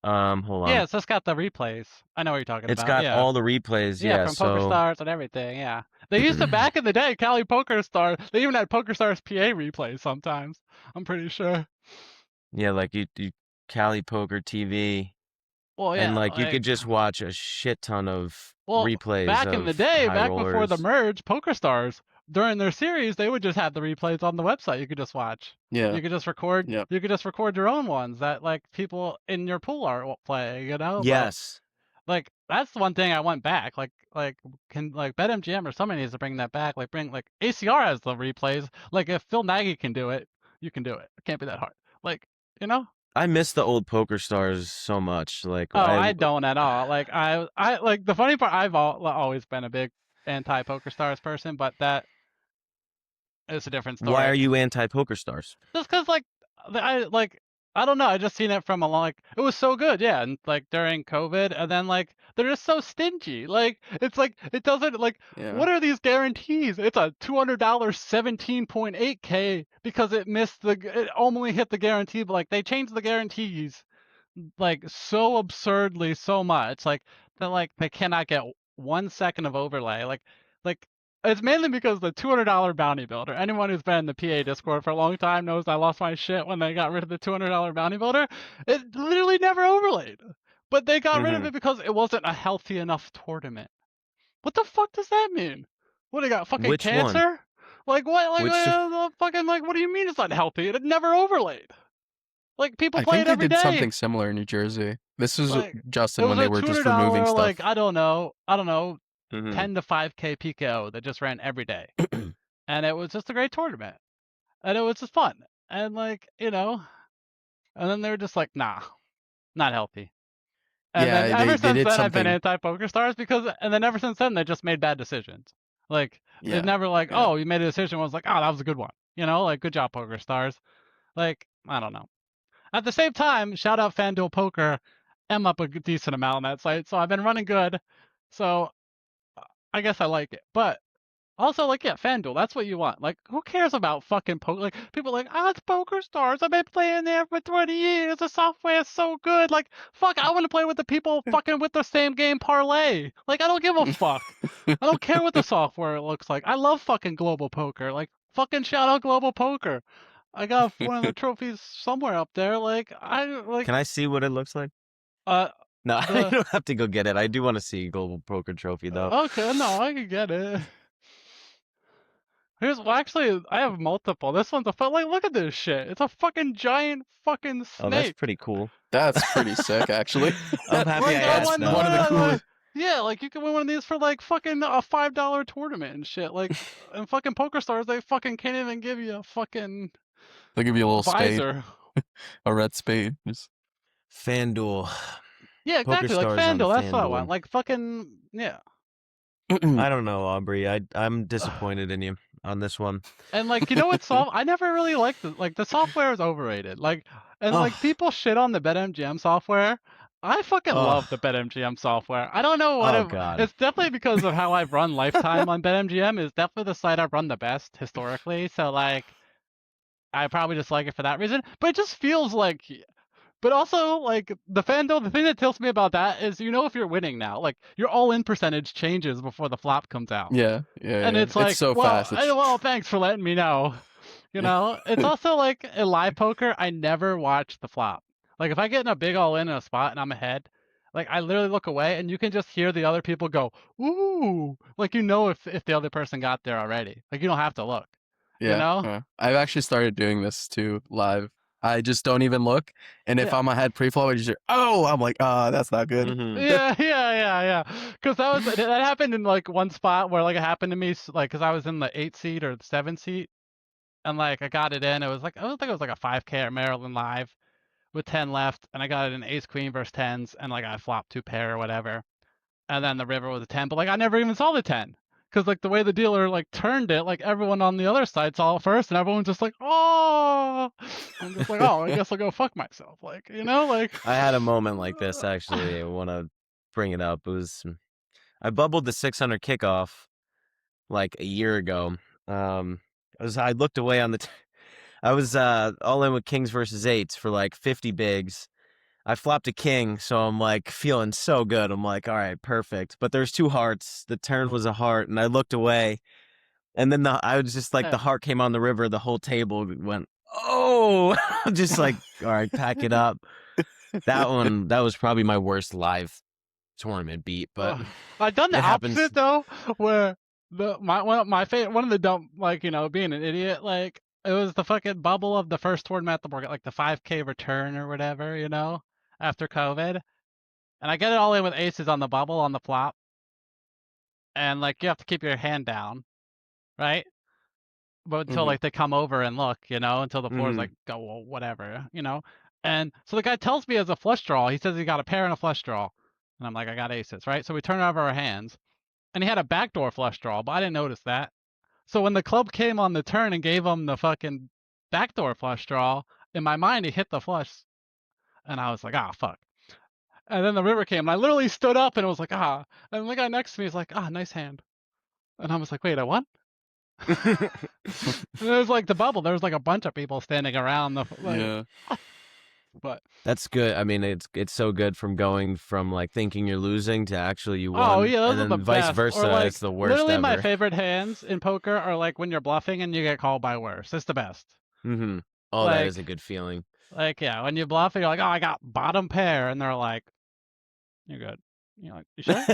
Hold on. Yeah, it's just got the replays. I know what you're talking It's about. got Yeah. all the replays. Yeah, Yeah. from Poker So Stars and everything. Yeah, they used to back in the day. Cali Poker Star. They even had Poker Stars PA replays sometimes. I'm pretty sure. yeah, like you Cali Poker TV, Well, and yeah, like you could like, just watch a shit ton of well, replays back in the of day, high back before the rollers. merge, Poker Stars, during their series, they would just have the replays on the website. You could just watch. Yeah. You could just record. Yeah. You could just record your own ones that like people in your pool are playing. Yes. But like that's the one thing I want back. Can like BetMGM or somebody needs to bring that back. Like bring like ACR has the replays. Like if Phil Nagy can do it, you can do it. It can't be that hard. Like I miss the old Poker Stars so much. Like Oh, I don't at all. Like I like the funny part. I've always been a big anti Poker Stars person, but that is a different story. Why are you anti Poker Stars? Just because I don't know. I just seen it from a like it was so good, yeah, and like during COVID, and then like they're just so stingy. Like it's like it doesn't like Yeah. what are these guarantees? It's a $200 17.8K because it only hit the guarantee, but like they changed the guarantees like so absurdly so much like that like they cannot get 1 second of overlay like it's mainly because the $200 bounty builder. Anyone who's been in the PA Discord for a long time knows I lost my shit when they got rid of the $200 bounty builder. It literally never overlaid, but they got rid of it because it wasn't a healthy enough tournament. What the fuck does that mean? What, they got fucking Which one? cancer? Like what? Like Which- fucking like what do you mean it's not healthy? It never overlaid. Like people I play think it every they did day. something similar in New Jersey. This was Like, Justin when was they a were just $200, removing stuff. like I don't know, Mhm. 10 to 5K PKO that just ran every day, and it was just a great tournament, and it was just fun, and like and then they were just like, nah, not healthy. And Yeah, then ever they since did then, I've been something. anti Poker Stars and then ever since then they just made bad decisions. Like Yeah. it's never like, Yeah. oh, you made a decision. Was like, oh, that was a good one. Like good job, Poker Stars. Like I don't know. At the same time, shout out FanDuel Poker. I'm up a decent amount on that site, so I've been running good. So I guess I like it. But also, like, yeah, FanDuel, that's what you want. Like, who cares about fucking poker? Like, people are like, oh, it's Poker Stars. I've been playing there for 20 years. The software is so good. Like, fuck, I want to play with the people fucking with the same game parlay. Like, I don't give a fuck. I don't care what the software looks like. I love fucking Global Poker. Like, fucking shout out Global Poker. I got one of the trophies somewhere up there. Like, Can I see what it looks like? No, the- I don't have to go get it. I do want to see Global Poker Trophy though. Okay, no, I can get it. Actually, I have multiple. This one's like, look at this shit. It's a fucking giant fucking snake. Oh, that's pretty cool. That's pretty sick, actually. I'm happy Like, I I asked won now. one of the coolest. Yeah, like you can win one of these for like fucking a $5 tournament and shit. Like, and fucking Poker Stars, they fucking can't even give you a fucking They'll give you a little spade, visor. a red spade. Just... FanDuel. Yeah, Poker exactly. Like Stars on FanDuel, that's what I FanDuel. want. Like fucking yeah. I don't know, Aubrey. I'm disappointed in you on this one. And like, what I never really liked the software is overrated. Like, and like Ugh. people shit on the BetMGM software. I fucking Oh, love the BetMGM software. I don't know what oh God. it's definitely because of how I've run Lifetime on BetMGM. Is definitely the site I've run the best historically. So like, I probably just like it for that reason. But it just feels like, but also like the FanDuel. The thing that tells me about that is, if you're winning now, like your all-in percentage changes before the flop comes out. Yeah, yeah, And yeah. it's It's like, so well, fast. It's thanks for letting me know. It's also like in live poker, I never watch the flop. Like if I get in a big all in a spot and I'm ahead, like I literally look away and you can just hear the other people go, ooh, like if the other person got there already. Like you don't have to look, you yeah, know? yeah. I've actually started doing this too live. I just don't even look, and if Yeah. I'm ahead pre-flop, I just hear, oh, I'm like, that's not good. Hmm. Yeah. Because that happened in like one spot where like it happened to me, like because I was in the 8 seat or the 7 seat, and like I got it in. It was like I don't think it was like a 5K at Maryland Live with 10 left, and I got it in ace queen versus tens, and like I flopped 2 pair or whatever, and then the river was a 10, but like I never even saw the 10 because like the way the dealer like turned it, like everyone on the other side saw it first, and everyone's just like, oh, I'm just like, oh, I guess I'll go fuck myself, like. I had a moment like this actually. I want to bring it up. It was I bubbled the 600 kickoff like a year ago. I looked away on the. I was all in with kings versus eights for like 50 bigs. I flopped a king, so I'm like feeling so good. I'm like, all right, perfect. But there's two hearts. The turn was a heart, and I looked away, and then I was just like, the heart came on the river. The whole table went, oh, just like, all right, pack it up. That was probably my worst live tournament beat, but I've done the it happens. opposite though, where one of the dumb, being an idiot, like it was the fucking bubble of the first tournament at the board, like the 5K return or whatever, after COVID, and I get it all in with aces on the bubble on the flop, and like you have to keep your hand down, right? But until Hmm. like they come over and look, until the floor's Mhm. like go, well, whatever, And so the guy tells me as a flush draw, he says he got a pair and a flush draw, and I'm like, I got aces, right? So we turn over our hands, and he had a backdoor flush draw, but I didn't notice that. So when the club came on the turn and gave him the fucking backdoor flush draw, in my mind he hit the flush, and I was like, ah, fuck. And then the river came, and I literally stood up and it was like, ah. And the guy next to me is like, ah, nice hand. And I was like, wait, I won? And it was like the bubble. There was like a bunch of people standing around Yeah. but That's good. I mean, it's so good from going from like thinking you're losing to actually you oh won, yeah, and those are the then vice best. Or versa. like It's the worst literally my ever. favorite hands in poker are like when you're bluffing and you get called by worse. It's the best. Hmm. Oh, that is Like a good feeling. yeah, when you bluff and you're like, oh, I got bottom pair, and they're like, you're good. You're like, you sure?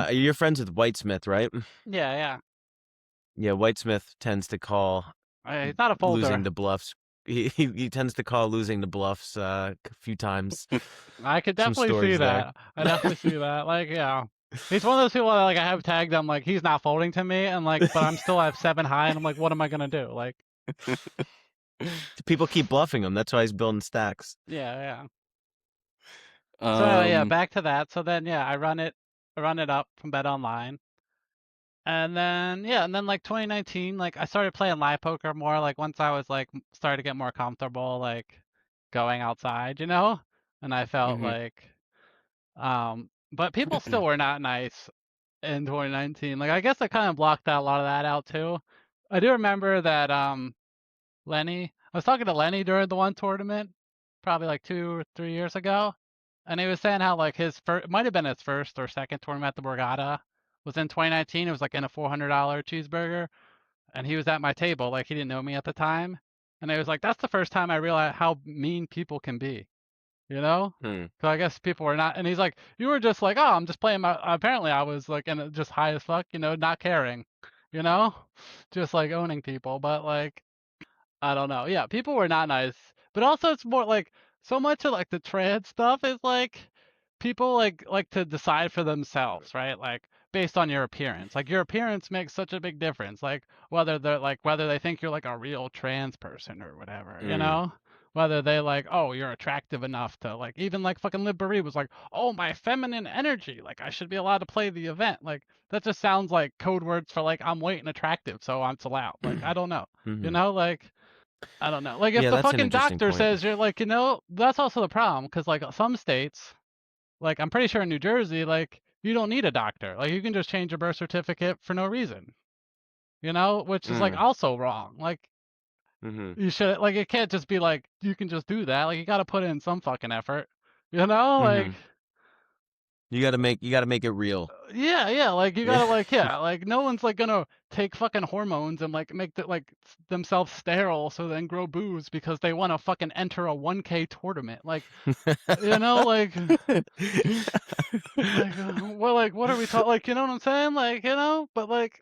Um, You're friends with Whitesmith, right? Yeah. Yeah, Whitesmith tends to call He's not a losing folder. the bluffs. He tends to call losing the bluffs a few times. I could Some definitely see stories there. that. I definitely see that. Like, yeah. He's one of those people that like I have tagged him like he's not folding to me and like but I'm still at 7 high and I'm like, what am I gonna do? Like, People keep bluffing him. That's why he's building stacks. yeah. So anyway, yeah, um, back to that. So then yeah, I run it up from Bet Online. And then like 2019, like I started playing live poker more like once I was like started to get more comfortable like going outside, And I felt mhm. like but people still were not nice in 2019. Like I guess I kind of blocked a lot of that out too. I do remember that Lenny, I was talking to Lenny during the one tournament probably like 2 or 3 years ago, and he was saying how like his first, it might have been his first or second tournament at the Borgata was in 2019. It was like in a $400 cheeseburger, and he was at my table. Like he didn't know me at the time, and he was like, "That's the first time I realized how mean people can be." You know? Hmm. So I guess people were not, and he's like, "You were just like, oh, I'm just playing my." Apparently, I was like, and just high as fuck, not caring, you know, just like owning people, but like I don't know. Yeah, people were not nice. But also it's more like so much of like the trans stuff is like people like to decide for themselves, right? Like based on your appearance. Like your appearance makes such a big difference. Like whether they think you're like a real trans person or whatever, Mm. Whether they like, oh, you're attractive enough to like even like fucking Liv Marie was like, oh, my feminine energy, like I should be allowed to play the event. Like that just sounds like code words for like I'm white and attractive, so I'm allowed. Like I don't know. Hmm. Like I don't know. Like if Yeah, the that's an fucking interesting doctor point. says you're like, that's also the problem because like some states, like I'm pretty sure in New Jersey, like you don't need a doctor. Like you can just change your birth certificate for no reason. Which is like Mm. also wrong. Like Mm-hmm. you should like it can't just be like you can just do that. Like you got to put in some fucking effort. Like Mm-hmm. You got to make it real. yeah, like you Yeah. gotta like like no one's like gonna take fucking hormones and like make themselves sterile so then grow boobs because they want to fucking enter a 1K tournament. Like like like what are we talking? Like you know what I'm saying? Like but like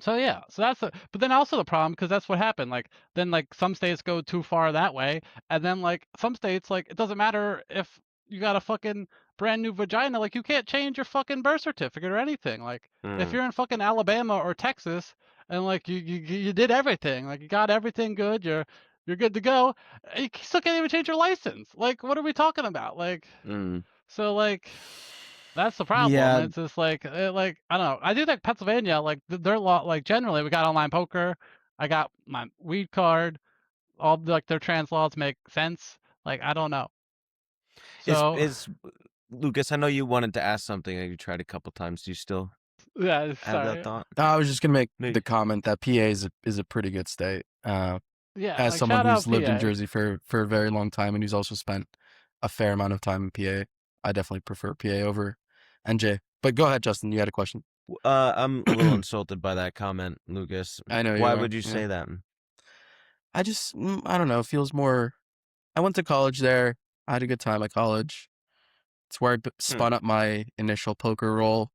so yeah, so but then also the problem because that's what happened. Like then like some states go too far that way, and then like some states like it doesn't matter if you got a fucking brand new vagina, like you can't change your fucking birth certificate or anything. Like if Mm. you're in fucking Alabama or Texas and like you did everything, like you got everything good, you're good to go, you still can't even change your license. Like what are we talking about? Like Mm. so like. That's the problem. Yeah. It's just like I don't know. I do think Pennsylvania, like their law, like generally we got online poker. I got my weed card. All like their trans laws make sense. Like I don't know. So Is Lucas? I know you wanted to ask something that you tried a couple times. Do you still yeah, have that sorry. thought? I was just gonna make No. the comment that PA is a pretty good state. Yeah, As like someone shout who's out lived in PA. Jersey for a very long time and who's also spent a fair amount of time in PA, I definitely prefer PA over NJ. But go ahead, Justin. You had a question. I'm a little insulted by that comment, Lucas. I know you Why are. would you Yeah. say that? I don't know. It feels more. I went to college there. I had a good time at college. It's where I Hmm. spun up my initial poker role.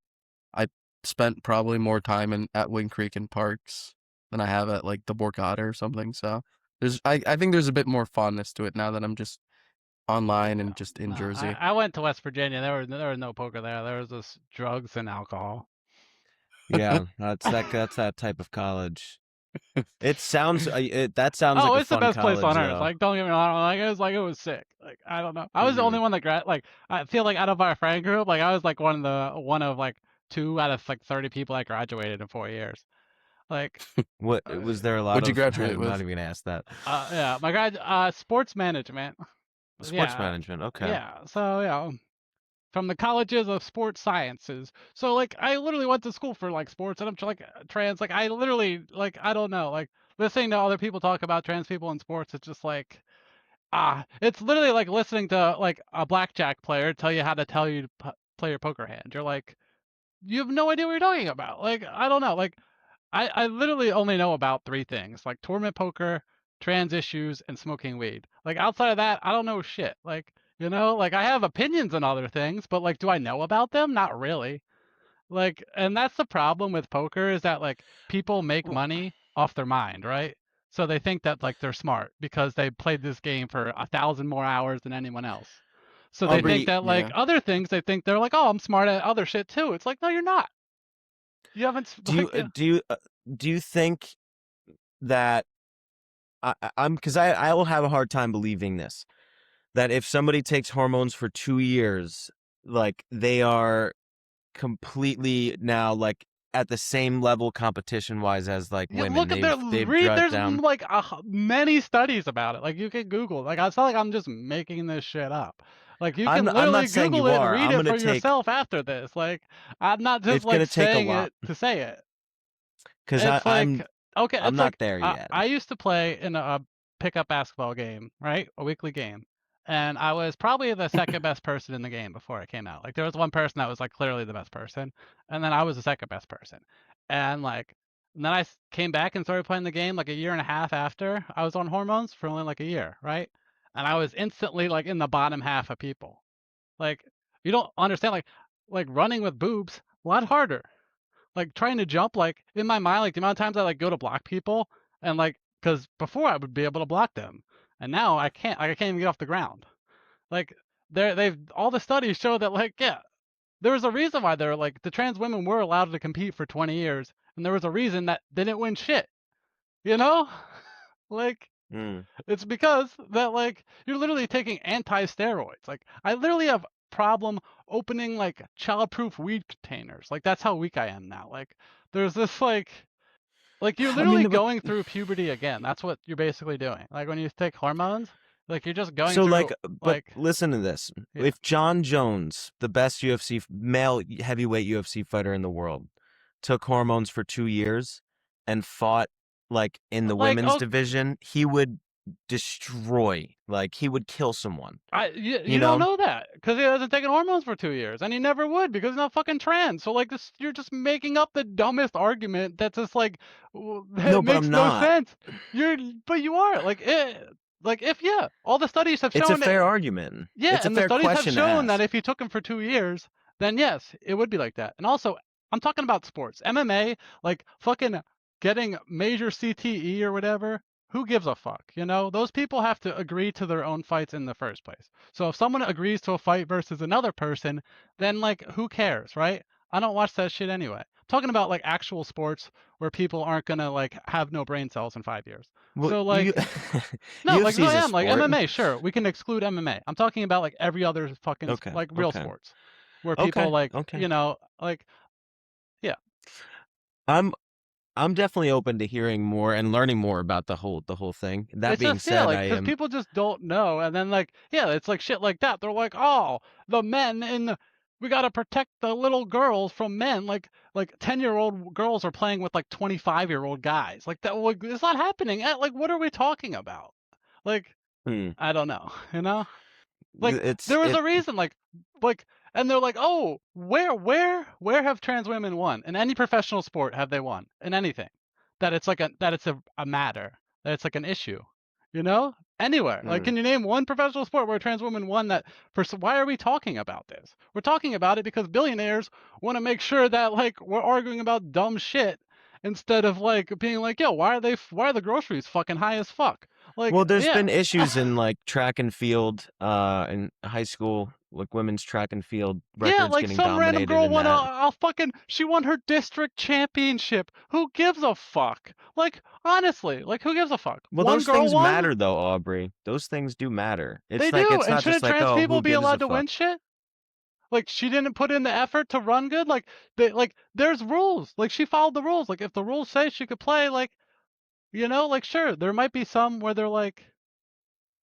I spent probably more time at Wing Creek and Parks than I have at like the Borgata or something. So I think there's a bit more fondness to it now that I'm just online and just in No, Jersey. I went to West Virginia. There was no poker there. There was just drugs and alcohol. Yeah, that's that type of college. It sounds that sounds like Oh, a it's the fun best place college on earth. though. Like, don't get me wrong. Like it was sick. Like, I don't know. I was the Mm-hmm. only one that like. I feel like out of our friend group, like I was like one of like 2 out of like 30 people that graduated in 4 years. Like, What uh, was there a lot What'd you of? graduate I'm not with? even gonna ask that. yeah, my grad, sports management. Sports Yeah, management. Okay. yeah. So yeah, from the colleges of sports sciences. So like, I literally went to school for like sports, and I'm like trans. Like, I literally like I don't know. Like listening to other people talk about trans people in sports, it's just like. It's literally like listening to like a blackjack player tell you how to tell you to play your poker hand. You're like, you have no idea what you're talking about. Like, I don't know. Like, I literally only know about 3 things like tournament poker, trans issues, and smoking weed. Like, outside of that, I don't know shit. Like, like I have opinions on other things, but like, do I know about them? Not really. Like, and that's the problem with poker is that like people make Well, money off their mind, right? So they think that like they're smart because they played this game for 1,000 more hours than anyone else. So they think Aubrey, that like Yeah. other things, they think they're like, oh, I'm smart at other shit too. It's like, no, you're not. You haven't do you like, do you think that I'm because I will have a hard time believing this that if somebody takes hormones for 2 years, like they are completely now like at the same level competition wise as like you women. look at their They've read. dropped There's down. like many studies about it. Like you can Google. Like it's not like I'm just making this shit up. Like you can I'm literally not saying Google you it and are. read I'm it gonna for take. yourself after this. Like I'm not just It's like gonna take a saying lot it to say it. because It's like okay, I'm it's not like there yet. I used to play in a pickup basketball game, right? A weekly game. And I was probably the second best person in the game before it came out. Like there was one person that was like clearly the best person, and then I was the second best person. And like and then came back and started playing the game like a year and a half after I was on hormones for only like a year, right? And I was instantly like in the bottom half of people. Like you don't understand like running with boobs, a lot harder like trying to jump, like in my mind, like the amount of times I like go to block people and like because before I would be able to block them, and now I can't. Like I can't even get off the ground. Like they've all the studies show that like yeah, there was a reason why they're like the trans women were allowed to compete for 20 years, and there was a reason that they didn't win shit. You know, like Mm. it's because that like you're literally taking anti-steroids. Like I literally have problem opening like child-proof weed containers. Like that's how weak I am now. Like there's this like Like you're I mean, literally going through puberty again. That's what you're basically doing. Like when you take hormones, like you're just going so through but like listen to this. yeah. If John Jones, the best male heavyweight UFC fighter in the world, took hormones for 2 years and fought like in the Like women's oh, division, he would destroy, like he would kill someone. you don't know that because he hasn't taken hormones for 2 years, and he never would because he's not fucking trans. So like this, you're just making up the dumbest argument that's just like No, it but makes I'm no not. sense. But you are like if all the studies have It's a shown fair argument. yeah, It's a and the fair studies have question to shown that ask. if you took him for 2 years, then yes, it would be like that. And also, I'm talking about sports, MMA, like fucking getting major CTE or whatever. Who gives a fuck? You know, those people have to agree to their own fights in the first place. So if someone agrees to a fight versus another person, then like who cares, right? I don't watch that shit anyway. I'm talking about like actual sports where people aren't gonna like have no brain cells in 5 years. Well, So you like no, like UFC so is I a am like sport. MMA. Sure, we can exclude MMA. I'm talking about like every other fucking Okay. like real Okay. sports where people Okay. like Okay. like yeah. I'm I'm definitely open to hearing more and learning more about the whole thing. That It's being just yeah, said, like I because am people just don't know, and then like yeah, it's like shit like that. They're like, oh, the men in the we gotta protect the little girls from men. Like 10-year-old girls are playing with like 25-year-old guys. Like that, like, it's not happening. Like what are we talking about? Like hmm, I don't know. You know. Like it's there was it a reason, like, and they're like, oh, where have trans women won in any professional sport? Have they won in anything? That it's like that it's a matter, that it's like an issue, you know? Anywhere. Like, hmm. can you name one professional sport where a trans woman won that? Why are we talking about this? We're talking about it because billionaires want to make sure that like we're arguing about dumb shit instead of like being like, yo, why are the groceries fucking high as fuck? Like, Well, there's yeah. been issues in like track and field, in high school, like women's track and field Yeah, records like getting some random dominated girl in won that. a fucking she won her district championship. Who gives a fuck? Like honestly, like who gives a fuck? Well, One those girl things won? matter though, Aubrey. Those things do matter. They It's like do. it's And not just shouldn't like, trans oh, people who be gives a allowed to fuck? win shit? Like she didn't put in the effort to run good. Like there's rules. Like she followed the rules. Like if the rules say she could play, like like sure, there might be some where they're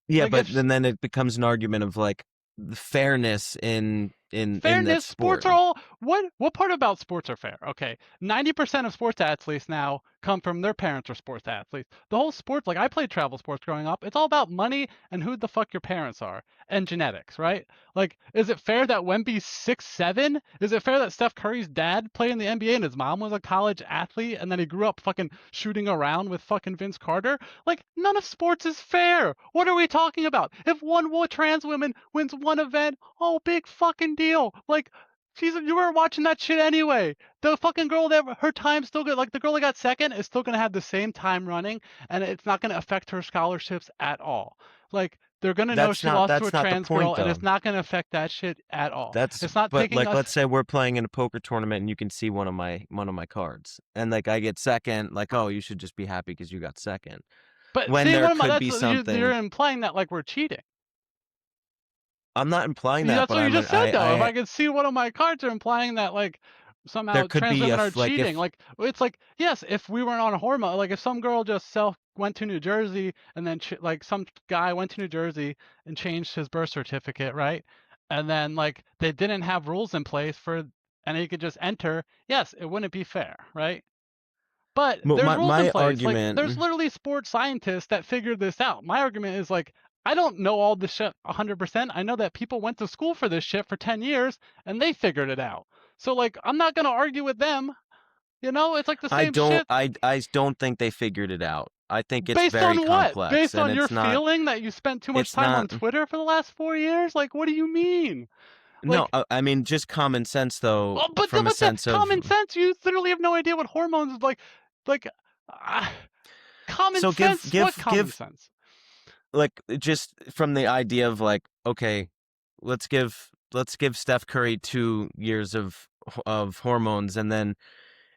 Yeah, like but if then it becomes an argument of like the fairness in that fairness, sports sport. are all what part about sports are fair? Okay. 90% of sports athletes now come from their parents are sports athletes. The whole sports, like I played travel sports growing up, it's all about money and who the fuck your parents are and genetics, right? Like, is it fair that Wemby's 6'7"? Is it fair that Steph Curry's dad played in the NBA and his mom was a college athlete and then he grew up fucking shooting around with fucking Vince Carter? Like, none of sports is fair. What are we talking about? If one trans woman wins one event, oh, big fucking deal. Like, you were watching that shit anyway. The fucking girl that her time's still good. Like the girl that got second is still gonna have the same time running, and it's not gonna affect her scholarships at all. Like they're gonna know she lost to a That's not the trans point girl, and though. it's not gonna affect that shit at all. That's It's not but taking like us. let's say we're playing in a poker tournament and you can see one of my cards and like I get second, like oh you should just be happy because you got second. But When see, there what am I? could That's be you're something. implying that like we're cheating. I'm not implying that, That's but what you I'm just said, though. If I I could see one of my cards are implying that, like, there somehow could trans be women are like cheating. if Like, it's like, yes, if we weren't on a hormone, like, if some girl just went to New Jersey and then, like, some guy went to New Jersey and changed his birth certificate, right? And then, like, they didn't have rules in place and he could just enter, yes, it wouldn't be fair, right? But well, there's rules in my place. Like there's argument. literally sports scientists that figured this out. My argument is like I don't know all this shit 100%. I know that people went to school for this shit for 10 years and they figured it out. So like I'm not going to argue with them. It's like the I same don't shit. I don't think they figured it out. I think it's Based very on what? complex Based and on your feeling that you spent too much it's time on not Twitter for the last 4 years? Like what do you mean? no, Like I mean just common sense though oh, but from a the sense of common sense, you literally have no idea what hormones is like uh, common so sense, what common give sense? like just from the idea of like okay, let's give Steph Curry 2 years of hormones and then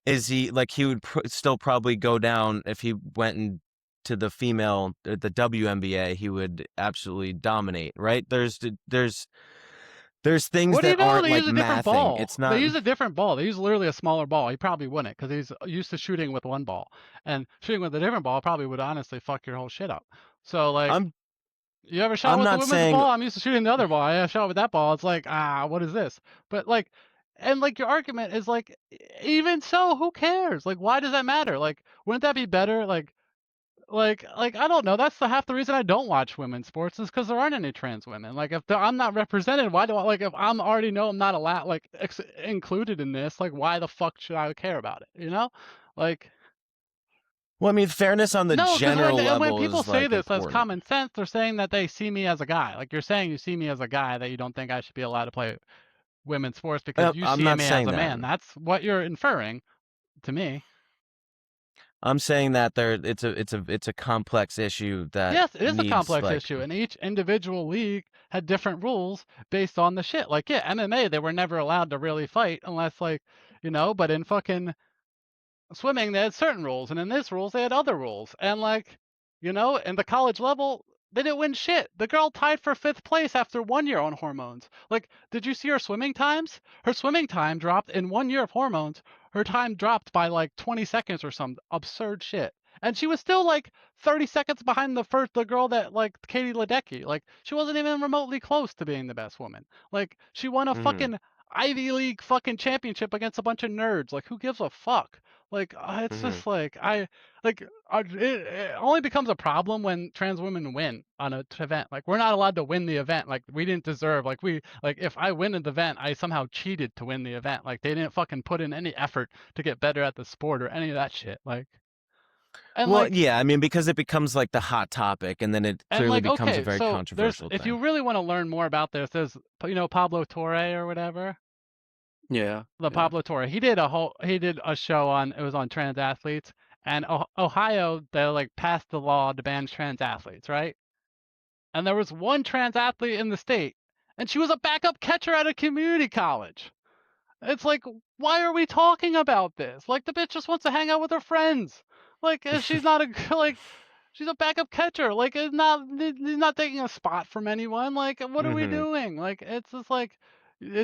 is he like he would still probably go down if he went to the the WNBA, he would absolutely dominate, right? There's There's things What do you that know? aren't They like use a different mathing. ball. It's They not. use a different ball. They use literally a smaller ball. He probably wouldn't because he's used to shooting with one ball. And shooting with a different ball probably would honestly fuck your whole shit up. So like, I'm you ever shot I'm with the not women's saying. ball? I'm used to shooting the other ball. I shot with that ball. It's like, what is this? But like, and like your argument is like, even so, who cares? Like, why does that matter? Like, wouldn't that be better? Like I don't know. That's the half the reason I don't watch women's sports is because there aren't any trans women. Like if I'm not represented, why do I like if I'm already know I'm not allowed like included in this? Like why the fuck should I care about it? You know, like Well, I mean, fairness on the no, because general when level people is say like this as important. common sense, they're saying that they see me as a guy. Like you're saying you see me as a guy that you don't think I should be allowed to play women's sports because you I'm see not me as saying a that. man. That's what you're inferring to me. I'm saying that it's a complex issue that Yes, it is a needs complex like. issue, and each individual league had different rules based on the shit. Like, yeah, MMA, they were never allowed to really fight unless, like, but in fucking swimming, they had certain rules, and in this rules, they had other rules. And, like, in the college level, they didn't win shit. The girl tied for 5th place after 1 year on hormones. Like, did you see her swimming times? Her swimming time dropped in 1 year of hormones. Her time dropped by like 20 seconds or some absurd shit. And she was still like 30 seconds behind the girl that like Katie Ledecky. Like she wasn't even remotely close to being the best woman. Like she won a Mhm. fucking Ivy League fucking championship against a bunch of nerds. Like who gives a fuck? Like it's Mhm. just like it only becomes a problem when trans women win on an event. Like we're not allowed to win the event. Like we didn't deserve. Like if I win an event, I somehow cheated to win the event. Like they didn't fucking put in any effort to get better at the sport or any of that shit. And Well, like yeah, I mean, because it becomes like the hot topic, and then it and clearly like becomes a okay, very so there's controversial if you thing. really want to learn more about this, there's Pablo Torre or whatever. Yeah. The Yeah. Pablo Torre. He did a show on it was on trans athletes and Ohio they like passed the law to ban trans athletes, right? And there was one trans athlete in the state and she was a backup catcher at a community college. It's like, why are we talking about this? Like, the bitch just wants to hang out with her friends. Like, she's not a like, she's a backup catcher. Like, it's not taking a spot from anyone. Like, what are we Hmm. doing? Like, it's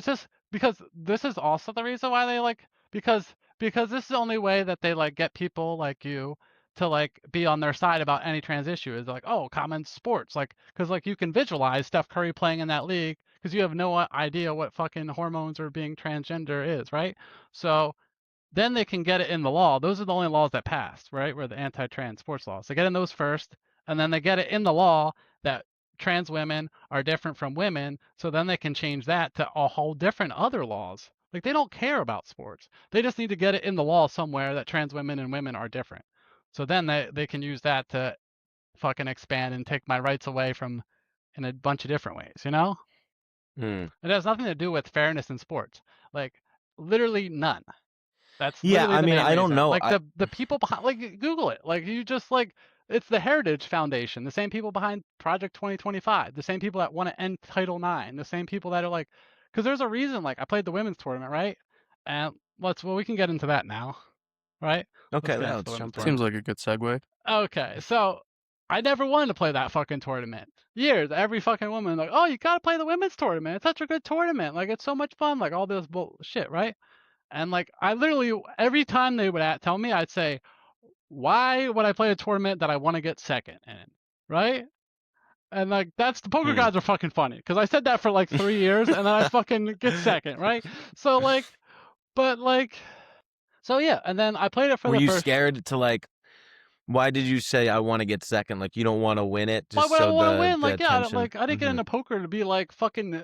just because this is also the reason why they like because this is the only way that they like get people like you to like be on their side about any trans issue is like, oh, common sports, like, because like you can visualize Steph Curry playing in that league because you have no idea what fucking hormones or being transgender is, right? So then they can get it in the law. Those are the only laws that passed, right? Were the anti-trans sports laws. They get in those first, and then they get it in the law that trans women are different from women. So then they can change that to a whole different other laws. Like they don't care about sports. They just need to get it in the law somewhere that trans women and women are different. So then they can use that to fucking expand and take my rights away from in a bunch of different ways, you know? Hmm. It has nothing to do with fairness in sports. Like literally none. That's Yeah, literally I the mean, main I don't reason. know. Like the people behind like Google it. Like you just like it's the Heritage Foundation, the same people behind Project 2025, the same people that want to end Title IX, the same people that are like because there's a reason like I played the women's tournament, right? And we can get into that now, right? Let's Okay, get yeah, into the let's women's jump in. Seems tournament. like a good segue. Okay, so I never wanted to play that fucking tournament. Years, every fucking woman like, oh, you gotta play the women's tournament. It's such a good tournament. Like, it's so much fun. Like all this bullshit, right? And like, I literally every time they would tell me, I'd say, why would I play a tournament that I want to get second in, right? And like, that's the poker Hmm. gods are fucking funny because I said that for like 3 years and then I fucking get second, right? So like, but like, so yeah, and then I played it for Were the you first. scared to like? Why did you say I want to get second? Like you don't want to win it, Why just would I so want to the win? the Like, yeah, attention. I didn't get Hmm. into poker to be like fucking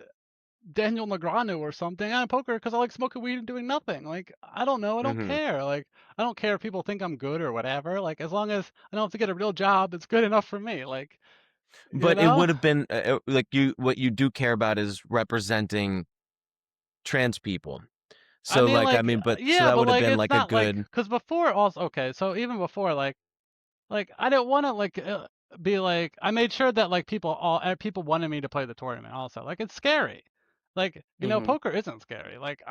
Daniel Negreanu or something. I'm in poker because I like smoking weed and doing nothing. Like, I don't know. I don't Hmm. care. Like, I don't care if people think I'm good or whatever. Like, as long as I don't have to get a real job, it's good enough for me. Like, you But it know? would have been like you. What you do care about is representing trans people. I So mean, like, I like, mean, but so yeah, that but would have like, been it's like a not like, good. because before also, okay, so even before, like I didn't want to be like I made sure that like people wanted me to play the tournament also. Like it's scary. Like, Hmm. poker isn't scary. Like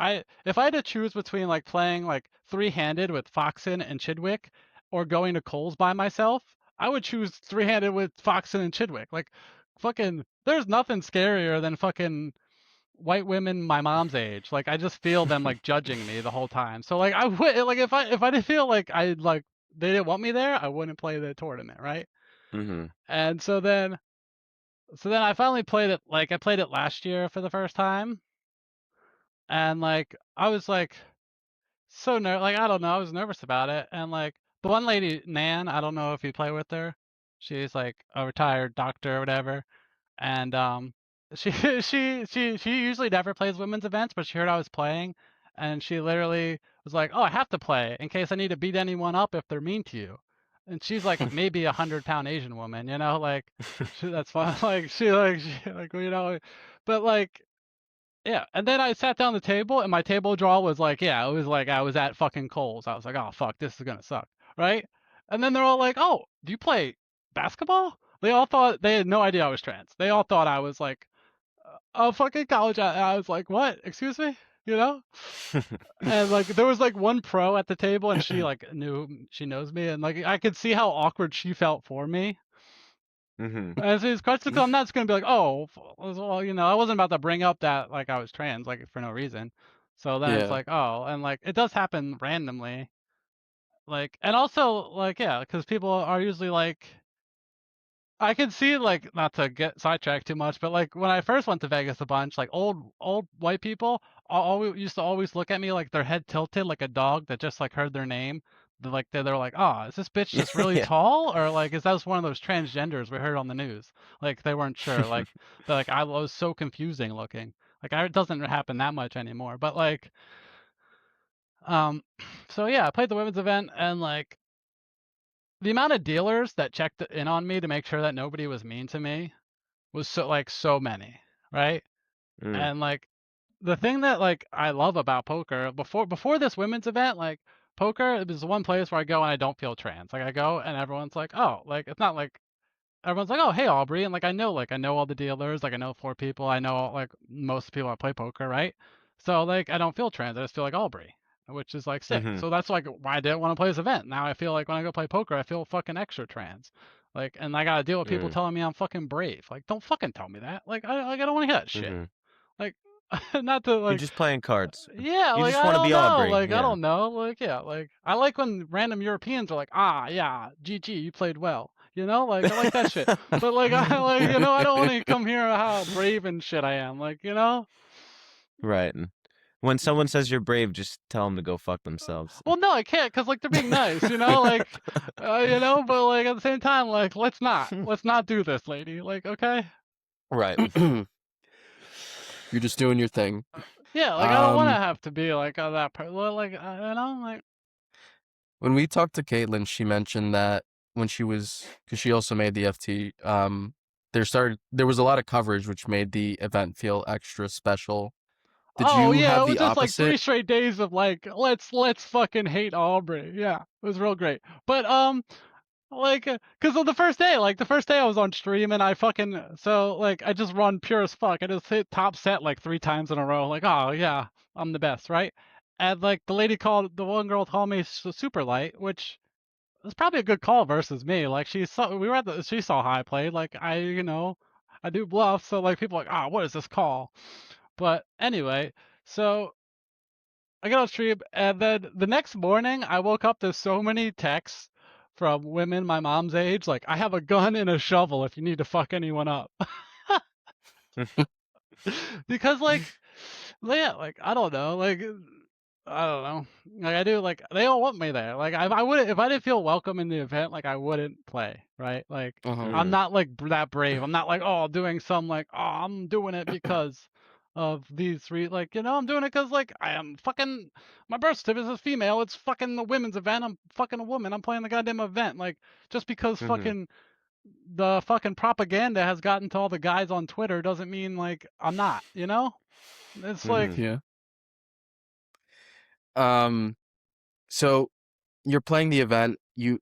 if I had to choose between like playing like three-handed with Foxen and Chidwick or going to Coles by myself, I would choose three-handed with Foxen and Chidwick. Like fucking there's nothing scarier than fucking white women my mom's age. Like I just feel them like judging me the whole time. So like I would like if I didn't feel like I like they didn't want me there, I wouldn't play the tournament, right? Mm-hmm. And so then I finally played it. Like I played it last year for the first time, and like I was like so like I don't know, I was nervous about it, and like the one lady Nan, I don't know if you play with her. She's like a retired doctor or whatever, and she she usually never plays women's events, but she heard I was playing, and she literally was like, "Oh, I have to play in case I need to beat anyone up if they're mean to you." And she's like maybe 100-pound Asian woman, like that's fine. Like but like yeah. And then I sat down at the table, and my table draw was like, yeah, it was like I was at fucking Kohl's. I was like, oh fuck, this is gonna suck, right? And then they're all like, oh, do you play basketball? They all thought they had no idea I was trans. They all thought I was like a fucking college. I was like, what? Excuse me? You know? And like there was like one pro at the table, and she like she knows me, and like I could see how awkward she felt for me. Mm-hmm. As his question, I'm not just gonna be like, oh, well, I wasn't about to bring up that like I was trans, like for no reason. So then it's Yeah. like, oh, and like it does happen randomly, like, and also like, yeah, because people are usually like, I can see like not to get sidetracked too much, but like when I first went to Vegas a bunch, like old white people always used to always look at me like their head tilted like a dog that just like heard their name. They're like, oh, is this bitch just really Yeah. tall, or like is that just one of those transgenders we heard on the news? Like they weren't sure. Like they're like I was so confusing looking. Like it doesn't happen that much anymore. But like um, so yeah, I played the women's event, and like the amount of dealers that checked in on me to make sure that nobody was mean to me was so many, right? Mm. And like the thing that like I love about poker before this women's event, like poker is the one place where I go and I don't feel trans. Like I go and everyone's like, oh, like it's not like everyone's like, oh, hey Aubrey, and like I know all the dealers, like I know 4 people, I know like most people that play poker, right? So like I don't feel trans, I just feel like Aubrey, which is like sick. Mm-hmm. So that's like why I didn't want to play this event. Now I feel like when I go play poker, I feel fucking extra trans. Like, and I gotta deal with people Mm. telling me I'm fucking brave. Like, don't fucking tell me that. Like, I don't want to hear that shit. Mm-hmm. Like, not to You're like, just playing cards. yeah, You like just I want to don't be know, Aubrey. like I Yeah. don't know, like yeah, like I like when random Europeans are like, ah, yeah, GG, you played well, like I like that shit. But like I like, I don't want to come here how brave and shit I am, like. Right. And when someone says you're brave, just tell them to go fuck themselves. Well, no, I can't, cause like they're being nice, like, but like at the same time, like let's not do this, lady, like okay. Right. You're just doing your thing. Yeah, like I don't want to Um, have to be like that person, like like. when we talked to Caitlin, she mentioned that when she was, because she also made the FT, there was a lot of coverage which made the event feel extra special. Did Oh you yeah, have it was the just like 3 opposite? straight days of like let's fucking hate Aubrey. Yeah, it was real great. But like cuz of the first day I was on stream, and I fucking like I just run pure as fuck. I just hit top set like 3 times in a row, like, oh yeah, I'm the best, right? And like the one girl called me super light, which was probably a good call versus me. Like she saw how I played. Like I do bluff, so like people are like, what is this call? But anyway, so I got on stream, and then the next morning I woke up to so many texts from women my mom's age, like, I have a gun and a shovel if you need to fuck anyone up. Because like, yeah, like I don't know, like I don't know, like I do, like they all want me there. Like I wouldn't if I didn't feel welcome in the event, like I wouldn't play, right? Like Uh-huh. I'm Mm. not like that brave. I'm not like doing some like I'm doing it because of these three. Like I'm doing it because like I am fucking my birth certificate is female. It's fucking the women's event. I'm fucking a woman. I'm playing the goddamn event. Like just because Mm-hmm. fucking the fucking propaganda has gotten to all the guys on Twitter doesn't mean like I'm not. It's Mm-hmm. like Yeah. So you're playing the event. Do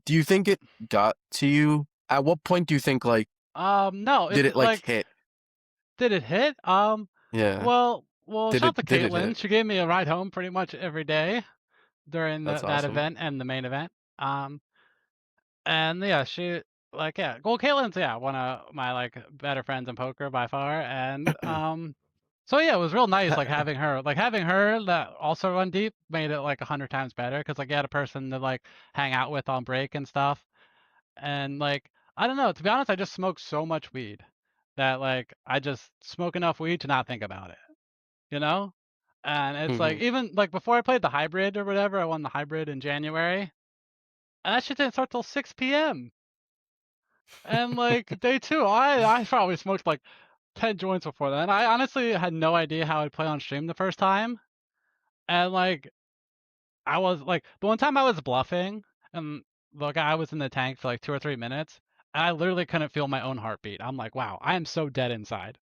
you think it got to you? At what point do you think like no, did it's it like like hit? did it hit? Yeah. Well, shout out to Did it Caitlin. hit? She gave me a ride home pretty much every day during That's that awesome. event and the main event. And yeah, she well, Caitlin's one of my like better friends in poker by far, and So yeah, it was real nice, like having her that also run deep made it like 100 times better because like you had a person to like hang out with on break and stuff. And like I don't know, to be honest, I just smoked so much weed that like I just smoke enough weed to not think about it, you know? And it's like Mhm. even like before I played the hybrid or whatever, I won the hybrid in January, and that shit didn't start till 6 p.m. And like day two, I probably smoked like 10 joints before that. And I honestly had no idea how I'd play on stream the first time. And like I was like the one time I was bluffing and the guy was in the tank for like 2 or 3 minutes, and I literally couldn't feel my own heartbeat. I'm like, wow, I am so dead inside,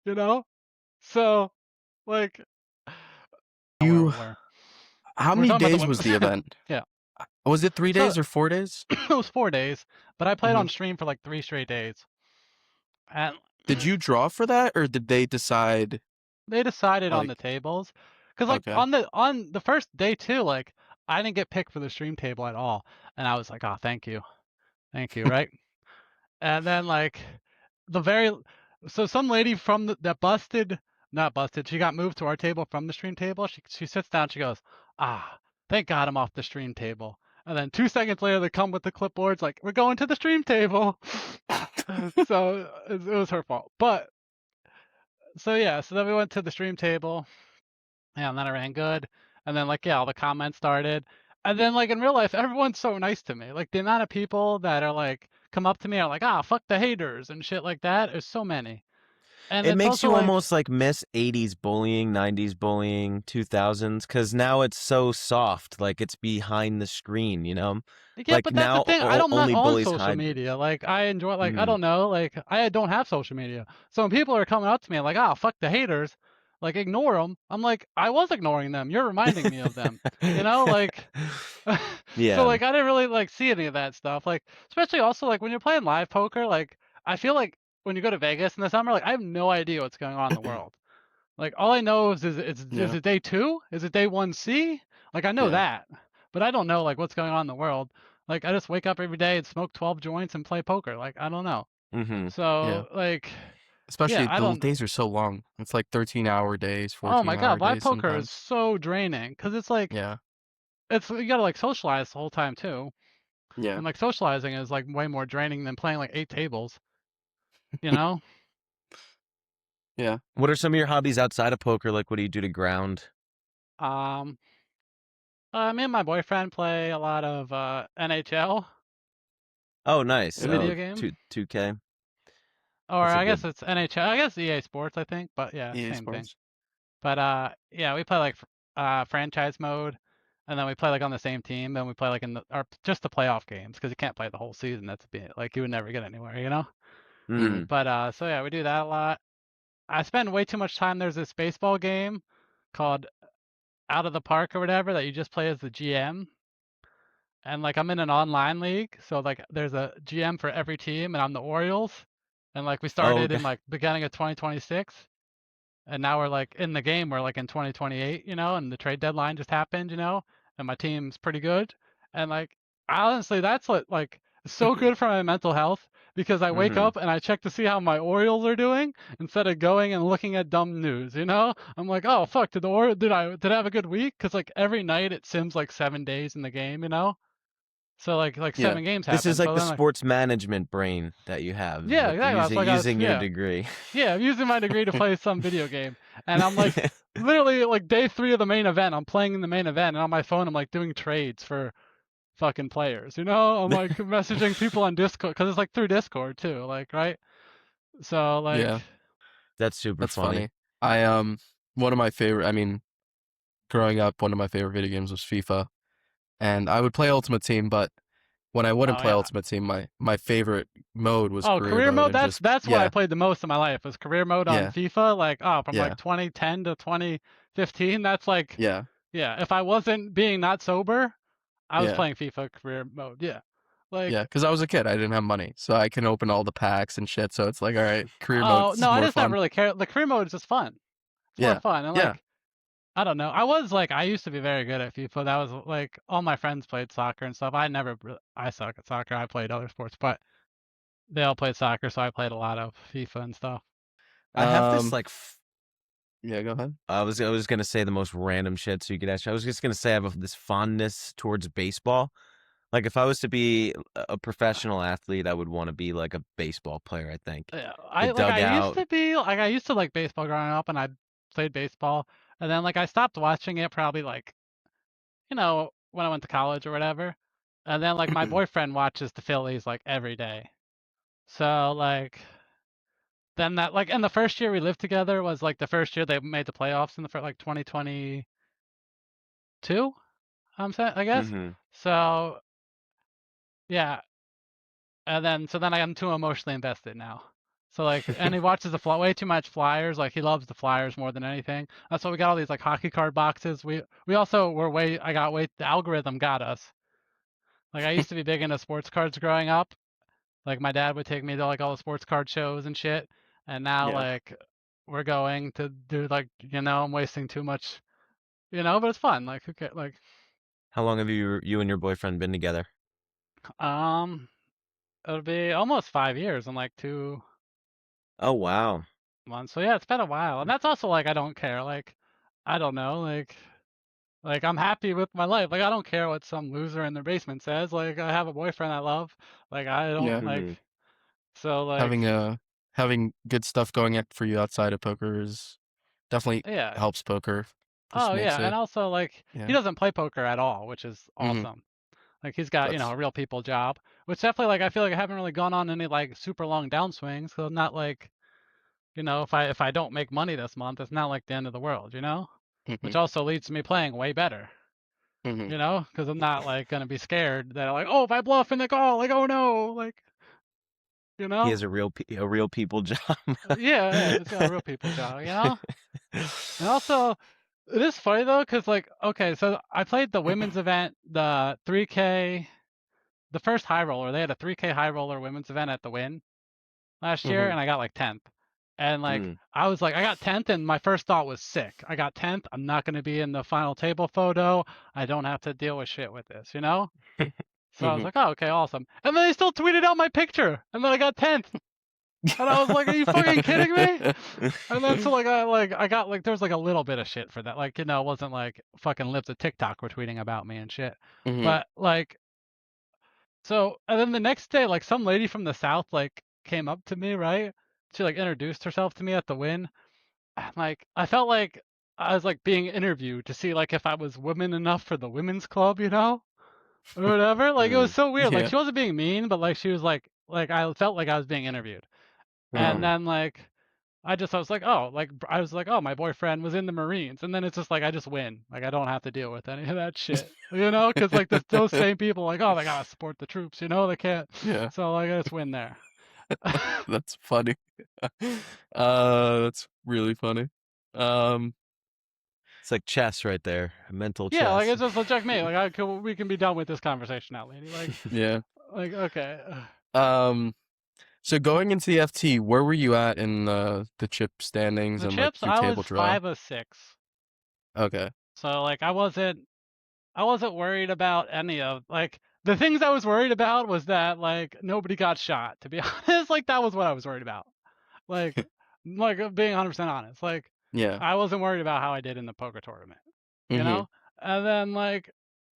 you know? So like where You we were. how We were many talking about days the was the women. event? Yeah. Was it 3 So days or 4 days? it was 4 days, but I played Mhm. on stream for like 3 straight days. And Did you draw for that, or did they decide, they decided on the like tables. Cause like okay. on the first day too, like I didn't get picked for the stream table at all. And I was like, oh thank you. Thank you, right? And then like the very so some lady from that busted not busted, she got moved to our table from the stream table. She sits down, she goes, ah, thank God I'm off the stream table. And then 2 seconds later they come with the clipboards like, we're going to the stream table. So it was her fault. But so yeah, so then we went to the stream table. Yeah, and then I ran good. And then like yeah, all the comments started. And then like in real life, everyone's so nice to me. Like the amount of people that are like come up to me are like, ah, fuck the haters and shit like that. There's so many. And It it's makes also you like almost like miss 80s bullying, 90s bullying, 2000s, because now it's so soft. Like it's behind the screen, you know? yeah, Like but that's the now thing. I'm not only on bullies social hide. media. Like I enjoy like I Mm. don't know, like I don't have social media. So when people are coming up to me like, "Ah, fuck the haters," like ignore them. I'm like, I was ignoring them. You're reminding me of them. You know, like so Yeah. like I didn't really like see any of that stuff. Like especially also like when you're playing live poker, like I feel like when you go to Vegas in the summer, like I have no idea what's going on in the world. Like all I know is Yeah, it day two? Is it day 1C? Like I know yeah, that, but I don't know like what's going on in the world. Like I just wake up every day and smoke 12 joints and play poker. Like I don't know. Mm-hmm. yeah. So like yeah, Especially I the don't. days are so long. It's like 13-hour days, Oh my 14-hour God, live days poker is sometimes. so draining because it's like Yeah, it's you gotta like socialize the whole time too, yeah, and like socializing is like way more draining than playing like 8 tables. You know? yeah. What are some of your hobbies outside of poker? Like, what do you do to ground? Um, Me and my boyfriend play a lot of NHL, Oh, nice. the Yeah. Oh, video game. 2K. Or That's a I guess good. it's NHL. I guess EA Sports, I think, but yeah, EA same thing. Sports. But yeah, we play like franchise mode, and then we play like on the same team, and we play like in the or just the playoff games because you can't play the whole season. That's a bit like you would never get anywhere, you know. Mm. Mhm. But so yeah, we do that a lot. I spend way too much time. There's this baseball game called Out of the Park or whatever that you just play as the GM. And like I'm in an online league, so like there's a GM for every team, and I'm the Orioles. And like we Oh, started okay. in like beginning of 2026. And now we're like in the game, we're like in 2028, you know, and the trade deadline just happened, you know, and my team's pretty good. And like honestly, that's what like so good for my mental health because I wake Mm-hmm. up and I check to see how my Orioles are doing instead of going and looking at dumb news, you know? I'm like, "Oh, fuck, did I have a good week?" Cuz like every night it sims like 7 days in the game, you know? So like Yeah. 7 games This is happen. like So the then like sports management brain that you have yeah, with exactly. That's using like I was using your yeah. degree. Yeah, I'm using my degree to play some video game, and I'm like, literally like day 3 of the main event. I'm playing in the main event, and on my phone, I'm like doing trades for fucking players. You know, I'm like messaging people on Discord because it's like through Discord too. Like, right? So like, Yeah. That's super That's funny. funny. I one of my favorite, I mean, growing up, one of my favorite video games was FIFA, and I would play Ultimate Team, but when I wouldn't oh play yeah. Ultimate Team, my favorite mode was Oh, career career mode, mode. and That's just that's what I yeah, played the most in my life was career mode on yeah, FIFA. Like, oh, from like yeah, 2010 to 2015. That's like, yeah, yeah. If I wasn't being not sober, I was yeah, playing FIFA career mode. Yeah. yeah. Like, Because I was a kid, I didn't have money, so I can open all the packs and shit. So it's like, all right, career mode oh is no, I more just never fun. really care. The career mode is just fun. It's more Yeah, fun. And yeah. like, I don't know. I used to be very good at FIFA. That was like all my friends played soccer and stuff. I suck at soccer. I played other sports, but they all played soccer, so I played a lot of FIFA and stuff. I have this Um, like Yeah, go ahead. I was gonna say the most random shit so you could ask. I was just gonna say I have this fondness towards baseball. Like if I was to be a professional athlete, I would want to be like a baseball player. I think Yeah, the I used dugout. to be like I used to like baseball growing up, and I played baseball, and then like I stopped watching it probably like when I went to college or whatever, and then like my boyfriend watches the Phillies like every day, so like then that like and the first year we lived together was like the first year they made the playoffs in the first like 2022. I'm saying I guess Mm-hmm. so yeah, and then so then I am too emotionally invested now. So like, and he watches way too much Flyers. Like he loves the Flyers more than anything. That's why we got all these like hockey card boxes. We also were way. I got way. The algorithm got us. Like I used to be big into sports cards growing up. Like my dad would take me to like all the sports card shows and shit. And now Yeah. like we're going to do like I'm wasting too much. But it's fun. Like who cares? Like How long have you and your boyfriend been together? um, it'll be almost 5 years in like Oh wow. months. So yeah, it's been a while. And that's also like I don't care. Like I don't know. Like I'm happy with my life. Like I don't care what some loser in their basement says. Like I have a boyfriend I love. Like I don't Yeah. like Mm-hmm. so like Having good stuff going for you outside of poker is definitely yeah. helps poker. Just Oh makes yeah, and it also like he yeah. doesn't play poker at all, which is Mm-hmm. awesome. Like he's got, That's a real people job, which definitely like I feel like I haven't really gone on any like super long downswings. So not like, if I don't make money this month, it's not like the end of the world. mm-hmm. Which also leads to me playing way better. Mm-hmm. Because I'm not like gonna be scared that like, oh, if I bluff in the call, like, oh no, like, you He know? has a real people job. Yeah, it's got a real people job. And also, it is funny though, because like, okay, so I played the women's event, the 3K, the first high roller. They had a 3K high roller women's event at the Win last year, Mm-hmm. and I got like 10th. And like, Mm. I was like, I got 10th, and my first thought was sick. I got 10th. I'm not going to be in the final table photo. I don't have to deal with shit with this. So I was Mm-hmm. like, oh, okay, awesome. And then they still tweeted out my picture, and then I got 10th. And I was like, are you fucking kidding me? And then so I got like there's like a little bit of shit for that. Like, it wasn't like fucking lips of TikTok were tweeting about me and shit. mm-hmm. But like so and then the next day, like some lady from the South like came up to me, right? She like introduced herself to me at the Win. And like I felt like I was like being interviewed to see like if I was woman enough for the women's club, or whatever. Like it was Mm. so weird. Like Yeah. she wasn't being mean, but like she was like I felt like I was being interviewed. And Uh-huh. then like I was like, oh, like I was like, oh, my boyfriend was in the Marines, and then it's just like I just win, like I don't have to deal with any of that shit, because like those same people, like, oh, they gotta support the troops, they can't, Yeah. so like I just win there. That's funny. That's really funny. Um, It's like chess right there, mental Yeah, like chess. it's just like checkmate. Like we can be done with this conversation now, lady. yeah. Like okay. Um, so going into the FT, where were you at in the chip standings The and like chips, your I was table draw? 5 of 6, Okay. so like I wasn't worried about any of like the things I was worried about was that like nobody got shot. To be honest, like that was what I was worried about. Like, being 100% honest. Like Yeah. I wasn't worried about how I did in the poker tournament, you Mm-hmm. know. And then like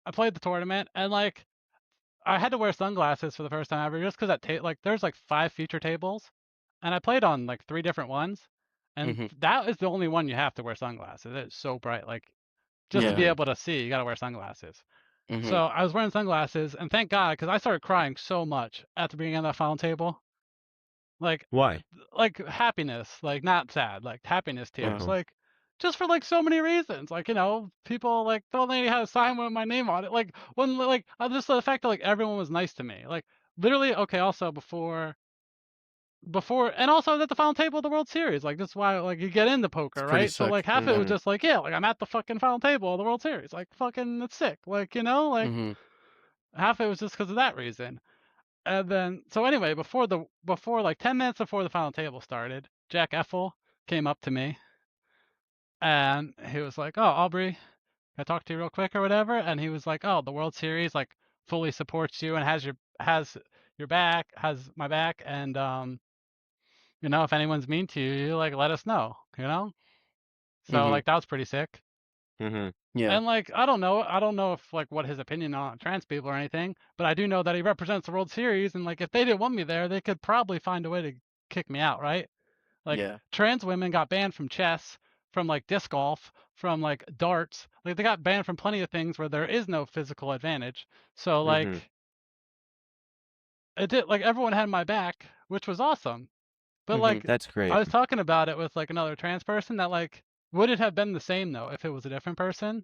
I played the tournament and like I had to wear sunglasses for the first time ever just because like there's like 5 feature tables, and I played on like 3 different ones, and Mm-hmm. that is the only one you have to wear sunglasses. It's so bright. Like just to Yeah. be Mm-hmm. able to see, you got to wear sunglasses. Mm-hmm. So I was wearing sunglasses, and thank God, because I started crying so much at the beginning of that final table, like, Why? like happiness, like not sad, like happiness tears, Uh-huh. like just for like so many reasons, like people like the old lady had a sign with my name on it, like when like just the fact that like everyone was nice to me, like literally. Okay, also before and also I was at the final table of the World Series, like that's why like you get into It's poker, pretty right? So sick. like half of it was Mm-hmm. just like, yeah, like I'm at the fucking final table of the World Series, like fucking it's sick, like like Mm-hmm. half of it was just because of that reason. And then so anyway, before like 10 minutes before the final table started, Jack Effel came up to me and he was like, "Oh, Aubrey, can I talk to you real quick or whatever?" And he was like, "Oh, the World Series like fully supports you and has your back, has my back, and if anyone's mean to you, like let us know." So like that was pretty sick. Mm-hmm. Yeah. And like I don't know if like what his opinion on trans people or anything, but I do know that he represents the World Series, and like if they didn't want me there, they could probably find a way to kick me out, right? Like Yeah. trans women got banned from chess, from like disc golf, from like darts. Like they got banned from plenty of things where there is no physical advantage. So Mm-hmm. like it did, like everyone had my back, which was awesome. But like That's I great. was talking about it with like another trans person that like would it have been the same though if it was a different person?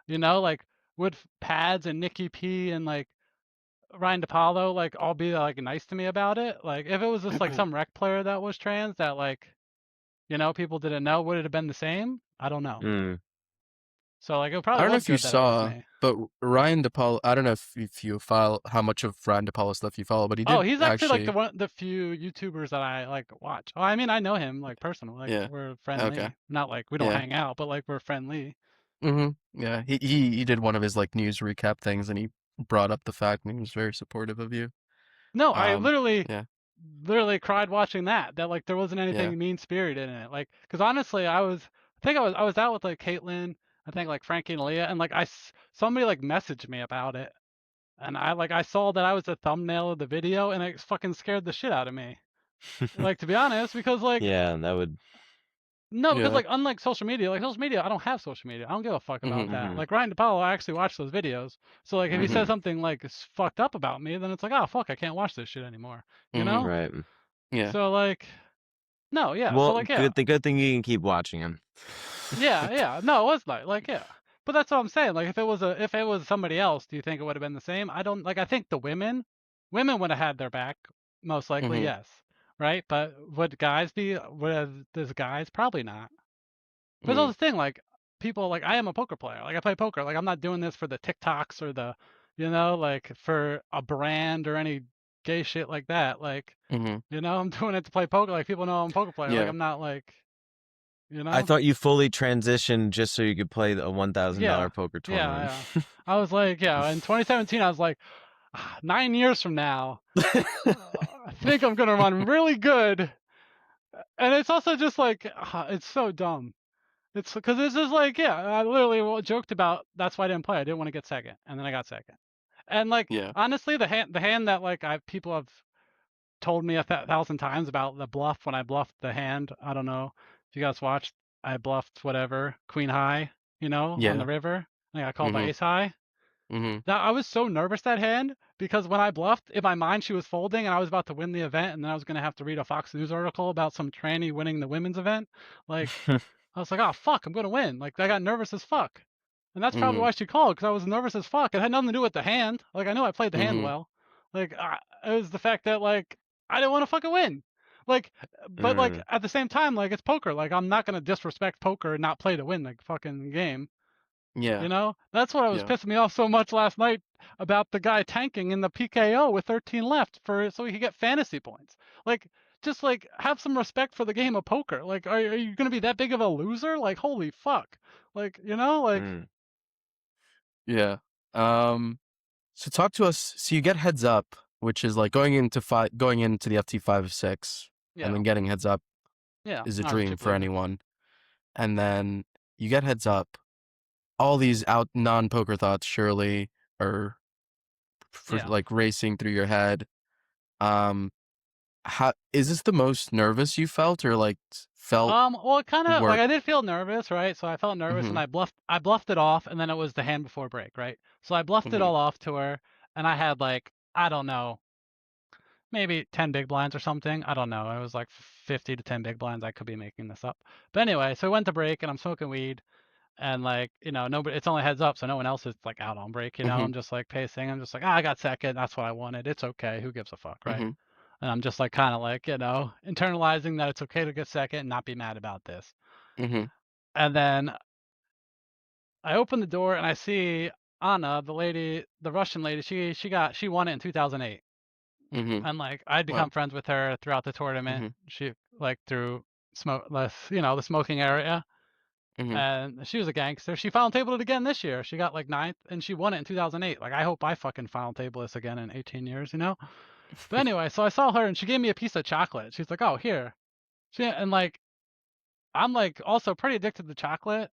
You know, like would Pads and Nikki P and like Ryan DePaulo like all be like nice to me about it? Like if it was just like some rec player that was trans that like people didn't know, would it have been the same? I don't know. Mm. So like it I probably don't know was if you good that it was saw, me. but Ryan DePaulo, I don't know if you follow how much of Ryan DePaulo stuff you follow, but he Oh, did he's actually like actually. the few YouTubers that I like watch. Oh, I mean, I know him like personally. Like Yeah. we're Okay. friendly. Not like we don't Yeah. hang out, but like we're friendly. Yeah. He did one of his like news recap things, and he brought up the fact, and he was very supportive of you. No, I Yeah. literally cried watching that like there wasn't Yeah. anything mean spirited in it. Like, because honestly, I was out with like Caitlin, I think like Frankie and Leah, and like somebody like messaged me about it, and I saw that I was the thumbnail of the video, and it fucking scared the shit out of me. Like to be honest, because like Yeah, that would. no, because Yeah. like unlike social media, like social media, I don't have social media. I don't give a fuck about that. Mhm. Like Ryan DePaulo, I actually watch those videos. So like if he says Mhm. something like fucked up about me, then it's like, oh fuck, I can't watch this shit anymore. You know? Right. Yeah. So like no, yeah. So Well, like yeah. good. The good thing you can keep watching him. Yeah. No, it was like yeah. But that's what I'm saying. Like if it was somebody else, do you think it would have been the same? I don't like I think the women would have had their back, most likely, Mhm. yes. Right? But would these guys probably not. But Mm. that's the thing, like people like I am a poker player. Like I play poker. Like I'm not doing this for the TikToks or the like for a brand or any gay shit like that. Like, Mhm. I'm doing it to play poker. Like people know I'm a poker player. Like Yeah. I'm not like, I thought you fully transitioned just so you could play a $1,000 yeah. poker Yeah, tournament. yeah. I was like, yeah, in 2017 I was like 9 years from now, I think I'm going to run really good. And it's also just like it's so dumb. It's because it's just like, yeah, I literally joked about that's why I didn't play. I didn't want to get second, and then I got second. And like Yeah. honestly, the hand that like people have told me 1,000 times about the bluff when I bluffed the hand. I don't know if you guys watched. I bluffed whatever Queen High, on the Yeah. river. I got called by Mhm. Ace High. Mhm. Now I was so nervous that hand because when I bluffed, in my mind she was folding and I was about to win the event, and then I was gonna have to read a Fox News article about some tranny winning the women's event. Like I was like, oh fuck, I'm gonna win. Like I got nervous as fuck, and that's probably Mhm. why she called because I was nervous as fuck. It had nothing to do with the hand. Like I know I played the hand Mhm. well. Like it was the fact that like I didn't want to fucking win. Like, but like Mm. at the same time, like it's poker. Like I'm not gonna disrespect poker and not play to win the fucking game. Yeah. That's what was Yeah. pissing me off so much last night about the guy tanking in the PKO with 13 left so he could get fantasy points. Like, just like have some respect for the game of poker. Like, are you gonna be that big of a loser? Like, holy fuck. Like, like Mm. Yeah. So talk to us. So you get heads up, which is like going into the FT 5 of 6, and yeah, then getting heads up yeah, is a not dream for particularly. anyone. And then you get heads up. All these out non-poker thoughts surely are for Yeah. like racing through your head. How is this the most nervous you felt, or like felt Well, it kind of like work? I did feel nervous, right? So I felt nervous and Mhm. I bluffed it off, and then it was the hand before break, right? So I bluffed it Mhm. all off to her, and I had like I don't know, maybe 10 big blinds or something. I don't know. It was like 50 to 10 big blinds. I could be making this up. But anyway, so I went to break and I'm smoking weed and like, nobody, it's only heads up. So no one else is like out on break, Mhm. I'm just like pacing. I'm just like, I got second. That's what I wanted. It's okay. Who gives a fuck, right? Mhm. And I'm just like kind of like, internalizing that it's okay to get second and not be mad about this. Mhm. And then I open the door and I see Anna, the Russian lady, she won it in 2008. Mhm. And like I'd become Wow. friends with her throughout the tournament. Mhm. She like through the smoking area, Mhm. and she was a gangster. She final tabled it again this year. She got like ninth, and she won it in 2008. Like I hope I fucking final table this again in 18 years. But anyway, so I saw her and she gave me a piece of chocolate. She's like, "Oh, here." And like I'm like also pretty addicted to chocolate.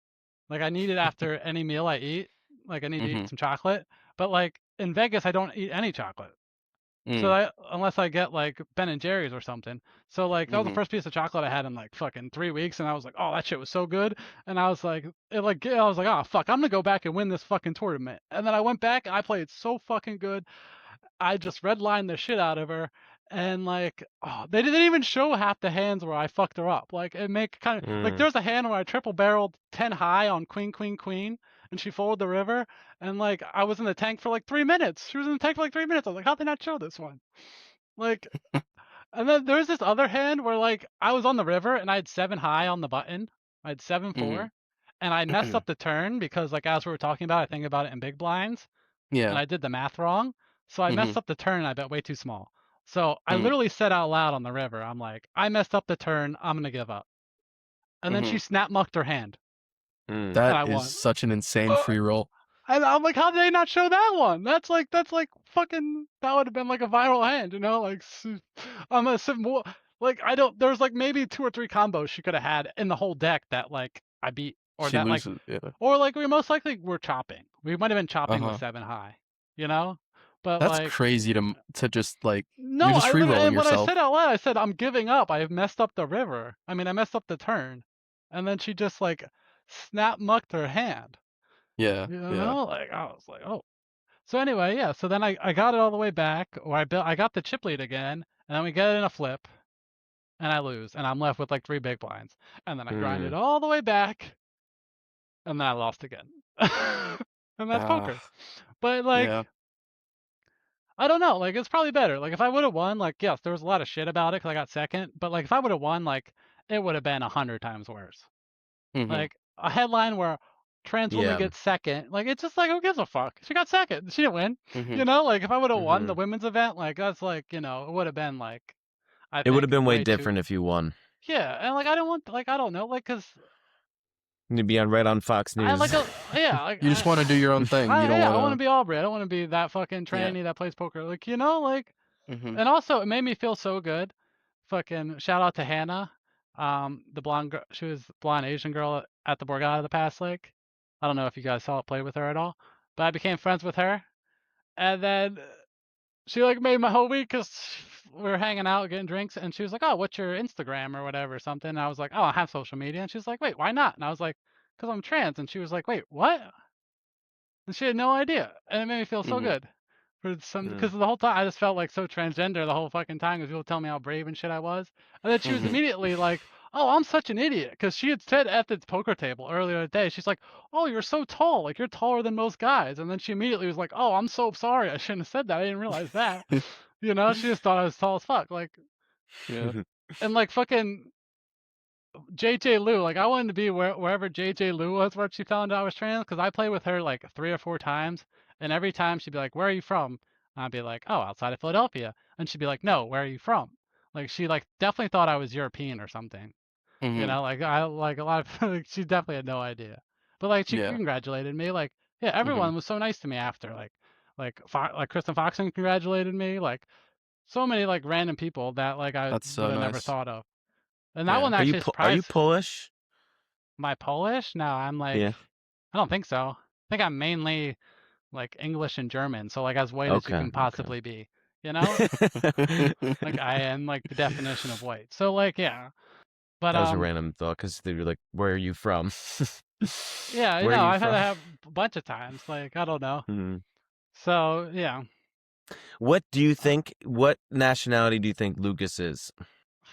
Like I need it after any meal I eat. Like I need to eat some chocolate. But like in Vegas, I don't eat any chocolate. So unless I get like Ben and Jerry's or something. So like that was the first piece of chocolate I had in like fucking 3 weeks, and I was like, oh, that shit was so good. And I was like, I was like, oh fuck, I'm gonna go back and win this fucking tournament. And then I went back and I played so fucking good. I just redlined the shit out of her. And like, oh, they didn't even show half the hands where I fucked her up. Like it make kind of like there's a hand where I triple barreled 10 high on queen, queen, queen, and she folded the river. And like I was in the tank for like 3 minutes. She was in the tank for like 3 minutes. I was like, how'd they not show this one? Like, and then there's this other hand where like I was on the river and I had 7 high on the button. I had 7-4, and I messed up the turn because like as we were talking about, I think about it in big blinds, and I did the math wrong. So I messed up the turn and I bet way too small. So I literally said out loud on the river, I'm like, I messed up the turn. I'm gonna give up. And then she snap mucked her hand, and That I is won. such an insane free roll. And I'm like, how did they not show that one? That's like fucking, that would have been like a viral hand, you know? Like, I'm a more like I don't. There's like maybe 2 or 3 combos she could have had in the whole deck that like I beat, or She that like, loses. Yeah. or like we most likely were chopping. We might have been chopping with 7 high, you know? But That's like, crazy to just like no, you're just I free literally, rolling and when I yourself. said out loud, I said I'm giving up. I messed up the river. I mean, I messed up the turn, and then she just like snap mucked her hand. Yeah. You Yeah. know, like I was like, oh. So anyway, yeah. So then I got it all the way back, or I got the chip lead again, and then we get it in a flip, and I lose, and I'm left with like 3 big blinds, and then I grind it all the way back, and then I lost again, and that's poker. But like, Yeah. I don't know, like it's probably better. Like if I would have won, like yes, there was a lot of shit about it because I got second, but like if I would have won, like it would have been 100 times worse. Like a headline where trans woman Yeah. gets second, like it's just like who gives a fuck? She got second. She didn't win. You know, like if I would have won the women's event, like that's like, you know, it would have been like I It would have think been way way too. different if you won. Yeah, and like I don't want, like I don't know, like cuz You'd be on right on Fox I News. like a yeah, like You just want to do your own thing. You don't I want want to be Aubrey. I don't want to be that fucking tranny that plays poker. Like, you know, like, and also it made me feel so good. Fucking shout out to Hannah, the blonde girl. She was the blonde Asian girl at the Borgata the past lake. I don't know if you guys saw it play with her at all, but I became friends with her, and then she like made my whole week because we were hanging out getting drinks, and she was like, "Oh, what's your Instagram or whatever or something?" And I was like, "Oh, I have social media," and she was like, "Wait, why not?" And I was like, "Cause I'm trans," and she was like, "Wait, what?" And she had no idea, and it made me feel so good. For some, because the whole time I just felt like so transgender the whole fucking time, because people tell me how brave and shit I was, and then she was immediately like, "Oh, I'm such an idiot," because she had said at the poker table earlier today, she's like, "Oh, you're so tall, like you're taller than most guys," and then she immediately was like, "Oh, I'm so sorry, I shouldn't have said that, I didn't realize that," you know, she just thought I was tall as fuck, like, Yeah. and like fucking JJ Lou, like I wanted to be wherever JJ Lou was where she found out I was trans, because I played with her like 3 or 4 times, and every time she'd be like, "Where are you from?" And I'd be like, "Oh, outside of Philadelphia," and she'd be like, "No, where are you from?" Like she like definitely thought I was European or something, you know, like I like a lot of like, she definitely had no idea, but like she Yeah. congratulated me, like yeah, everyone was so nice to me after, like Kristen Foxon congratulated me, like so many like random people that like I That's so would have never nice. thought of, and that Yeah. one Are you actually are you surprised. Polish? My Polish? No, I'm like, Yeah. I don't think so. I think I'm mainly like English and German, so like as white as you Okay. can possibly be, you know? Like I am like the definition of white. So like yeah. But That was a random thought because they were like, "Where are you from?" yeah, you Where know, are you I've had to from? have a bunch of times. Like I don't know. Mhm. So yeah. What do you think? What nationality do you think Lucas is?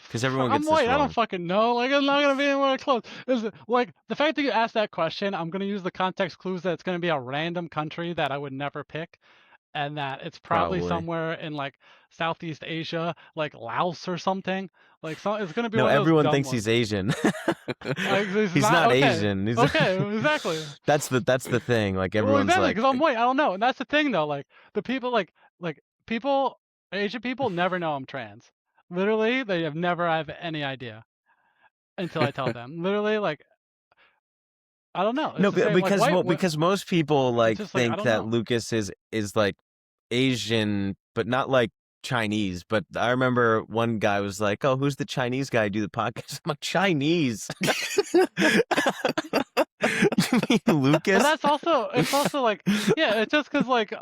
Because everyone I'm gets this white. I don't wrong. fucking know. Like I'm not gonna be anywhere close. Is it, like the fact that you asked that question, I'm gonna use the context clues that it's gonna be a random country that I would never pick, and that it's probably Probably. somewhere in like Southeast Asia, like Laos or something. Like so, it's gonna be No, one of those everyone dumb thinks ones. he's Asian. This is He's not okay. Asian. He's Okay, exactly. that's the thing. Like Well, everyone's exactly, like, because I'm white. I don't know, and that's the thing though. Like the people, like people, Asian people never know I'm trans. Literally, they have never have any idea until I tell them. Literally, like I don't know. It's no, the same. Like white. because most people It's like just like I think don't that know. Lucas is like Asian, but not like Chinese, but I remember one guy was like, "Oh, who's the Chinese guy do the podcast?" I'm like, "Chinese." You mean Lucas? But it's also like, yeah, it's just because like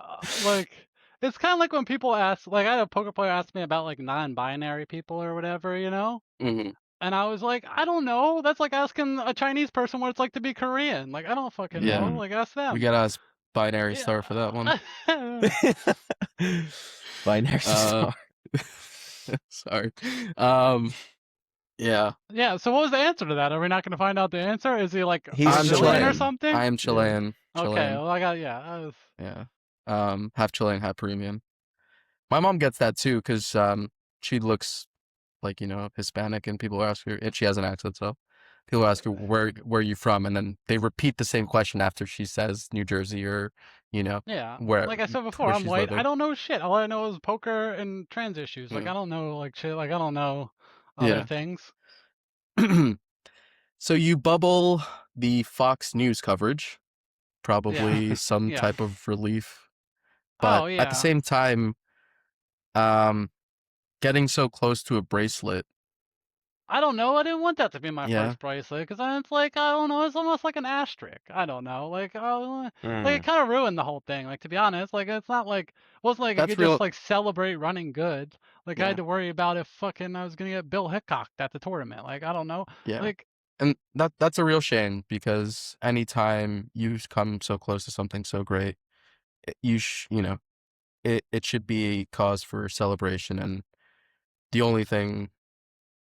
it's kind of like when people ask, like I had a poker player ask me about like non-binary people or whatever, you know, Mm-hmm. and I was like, I don't know. That's like asking a Chinese person what it's like to be Korean. Like I don't fucking know. Yeah. Mm. Like ask We them. gotta ask binary star for that one. Binary star. Sorry. Yeah. Yeah. So what was the answer to that? Are we not going to find out the answer? Is he like He's I'm Brazilian or Chilean. something? I am Chilean. Okay. Chilean. Well, I got I was, Yeah. Half Chilean, half Peruvian. My mom gets that too, because she looks like, Hispanic, and people ask her, and she has an accent, so people ask her where are you from, and then they repeat the same question after she says New Jersey or, yeah. where Like I said before, where I'm she's white. I living. don't know shit. All I know is poker and trans issues. Like Mm. I don't know like shit. Like I don't know other Yeah. things. So you bubble the Fox News coverage, Yeah. probably some Yeah. type of relief, but Oh at the yeah. same time, um, getting so close to a bracelet. I don't know. I didn't want that to be my Yeah, first bracelet because then it's like I don't know. It's almost like an asterisk. I don't know. Like like it Mm. kind of ruined the whole thing. Like to be honest, like it's not like wasn't like I that's could just real. like celebrate running good. Like I had Yeah, to worry about if fucking I was gonna get Bill Hickok at the tournament. Like I don't know. yeah, Like and that's a real shame, because anytime you come so close to something so great, it should be a cause for celebration, and the only thing,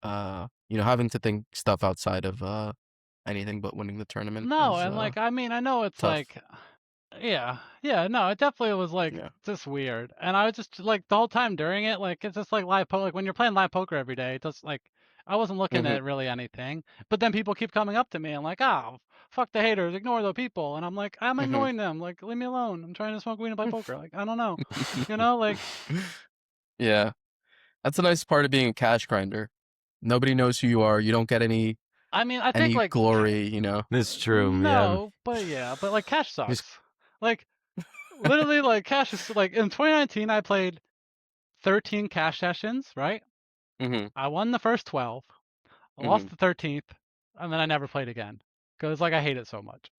having to think stuff outside of anything but winning the tournament no, is and like I mean I know it's tough. like yeah, yeah, no, it definitely was like Yeah. just weird, and I was just like the whole time during it, like it's just like live poker. Like when you're playing live poker every day, it just like I wasn't looking Hmm. at really anything. But then people keep coming up to me and like, oh, fuck the haters, ignore the people, and I'm like, I'm Hmm. ignoring them. Like leave me alone. I'm trying to smoke weed and play poker. Like I don't know, you know, like Yeah, that's a nice part of being a cash grinder. Nobody knows who you are. You don't get any I mean I think any like glory. This is true. Yeah. no, but yeah, but like cash Just sucks. Like literally like cash is like in 2019 I played 13 cash sessions, right? Hmm. I won the first 12. I Hmm. lost the 13th, and then I never played again because like I hate it so much.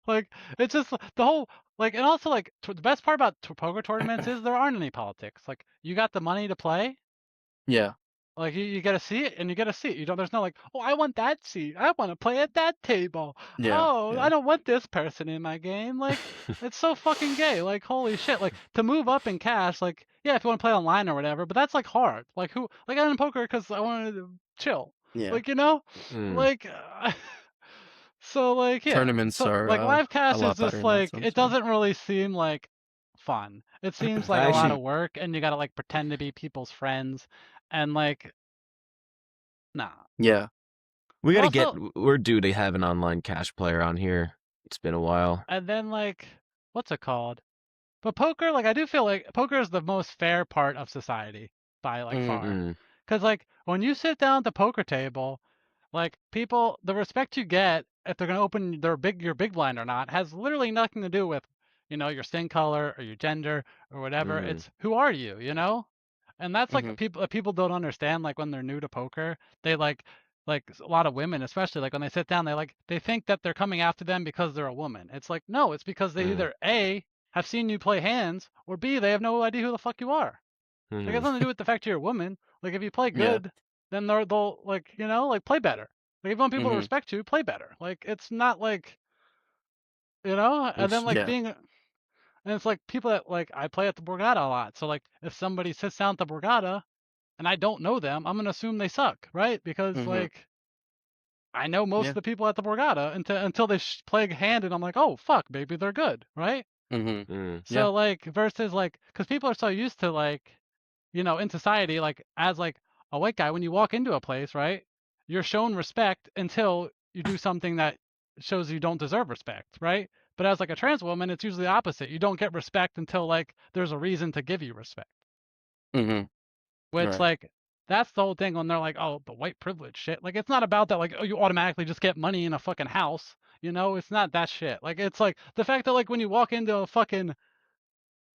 Like it's just the whole like, and also like the best part about poker tournaments is there aren't any politics. Like you got the money to play. Yeah, Like you get a seat and you get a seat. You don't. There's no like, oh, I want that seat. I want to play at that table. yeah, Oh, I yeah. don't want this person in my game. Like it's so fucking gay. Like holy shit. Like to move up in cash. Like yeah, if you want to play online or whatever. But that's like hard. Like who? Like I'm in poker because I wanted to chill. Yeah. Like you know. Mm. Like so like yeah. Tournaments So are like live a cash is lot better just in that like sense. it Yeah. doesn't really seem like fun. It seems like I a lot actually, of work and you gotta like pretend to be people's friends and like nah. Yeah. we got to get. Also, We're due to have an online cash player on here. It's been a while. and then like, what's it called? But poker, like I do feel like poker is the most fair part of society by like Mm. far. Mm. Cause like when you sit down at the poker table, like people, the respect you get if they're gonna open your big blind or not has literally nothing to do with, your skin color or your gender or whatever. Mm. It's who are you, And that's like Hmm. people don't understand. Like when they're new to poker, they like a lot of women, especially like when they sit down, they think that they're coming after them because they're a woman. It's like no, it's because they Mm. either A have seen you play hands or B they have no idea who the fuck you are. It has Mm. nothing to do with the fact you're a woman. Like if you play Yeah. good, then they'll like like play better. Like if you want people to Hmm. respect you, play better. Like it's not like and then like Interesting. Yeah. being and it's like people that like I play at the Borgata a lot. So like if somebody sits down at the Borgata and I don't know them, I'm gonna assume they suck, right? Because Hmm. like I know most of Yeah. the people at the Borgata until they play a hand and I'm like, oh fuck, maybe they're good, right? Hmm. Mm. Yeah. So like versus like because people are so used to like in society, like as like a white guy, when you walk into a place, right, you're shown respect until you do something that shows you don't deserve respect, right? But as like a trans woman, it's usually the opposite. You don't get respect until like there's a reason to give you respect. Hmm. Which Right. like that's the whole thing when they're like, oh, the white privilege shit. Like it's not about that. Like oh, you automatically just get money in a fucking house. It's not that shit. Like it's like the fact that like when you walk into a fucking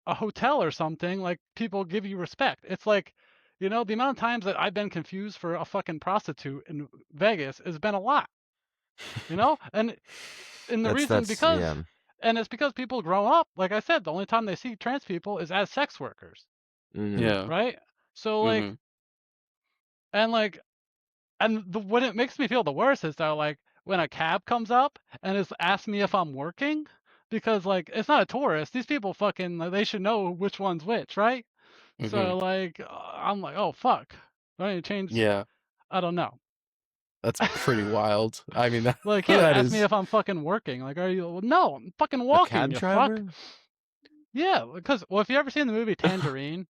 a hotel or something, like people give you respect. It's like, the amount of times that I've been confused for a fucking prostitute in Vegas has been a lot, and the reason That's because, yeah. and it's because people grow up. Like I said, the only time they see trans people is as sex workers, Hmm. Yeah. right? So like, Mhm. and like, when it makes me feel the worst is though, like when a cab comes up and is asks me if I'm working, because like it's not a tourist. These people fucking like, they should know which one's which, right? Mhm. So like I'm like, oh fuck, do I need to change? Yeah. I don't know. That's pretty wild. I mean, that Like yeah, that ask me is if I'm fucking working. Like, are you? Well, no, I'm fucking A walking. cab You fuck. driver? Yeah, because if you ever seen the movie Tangerine,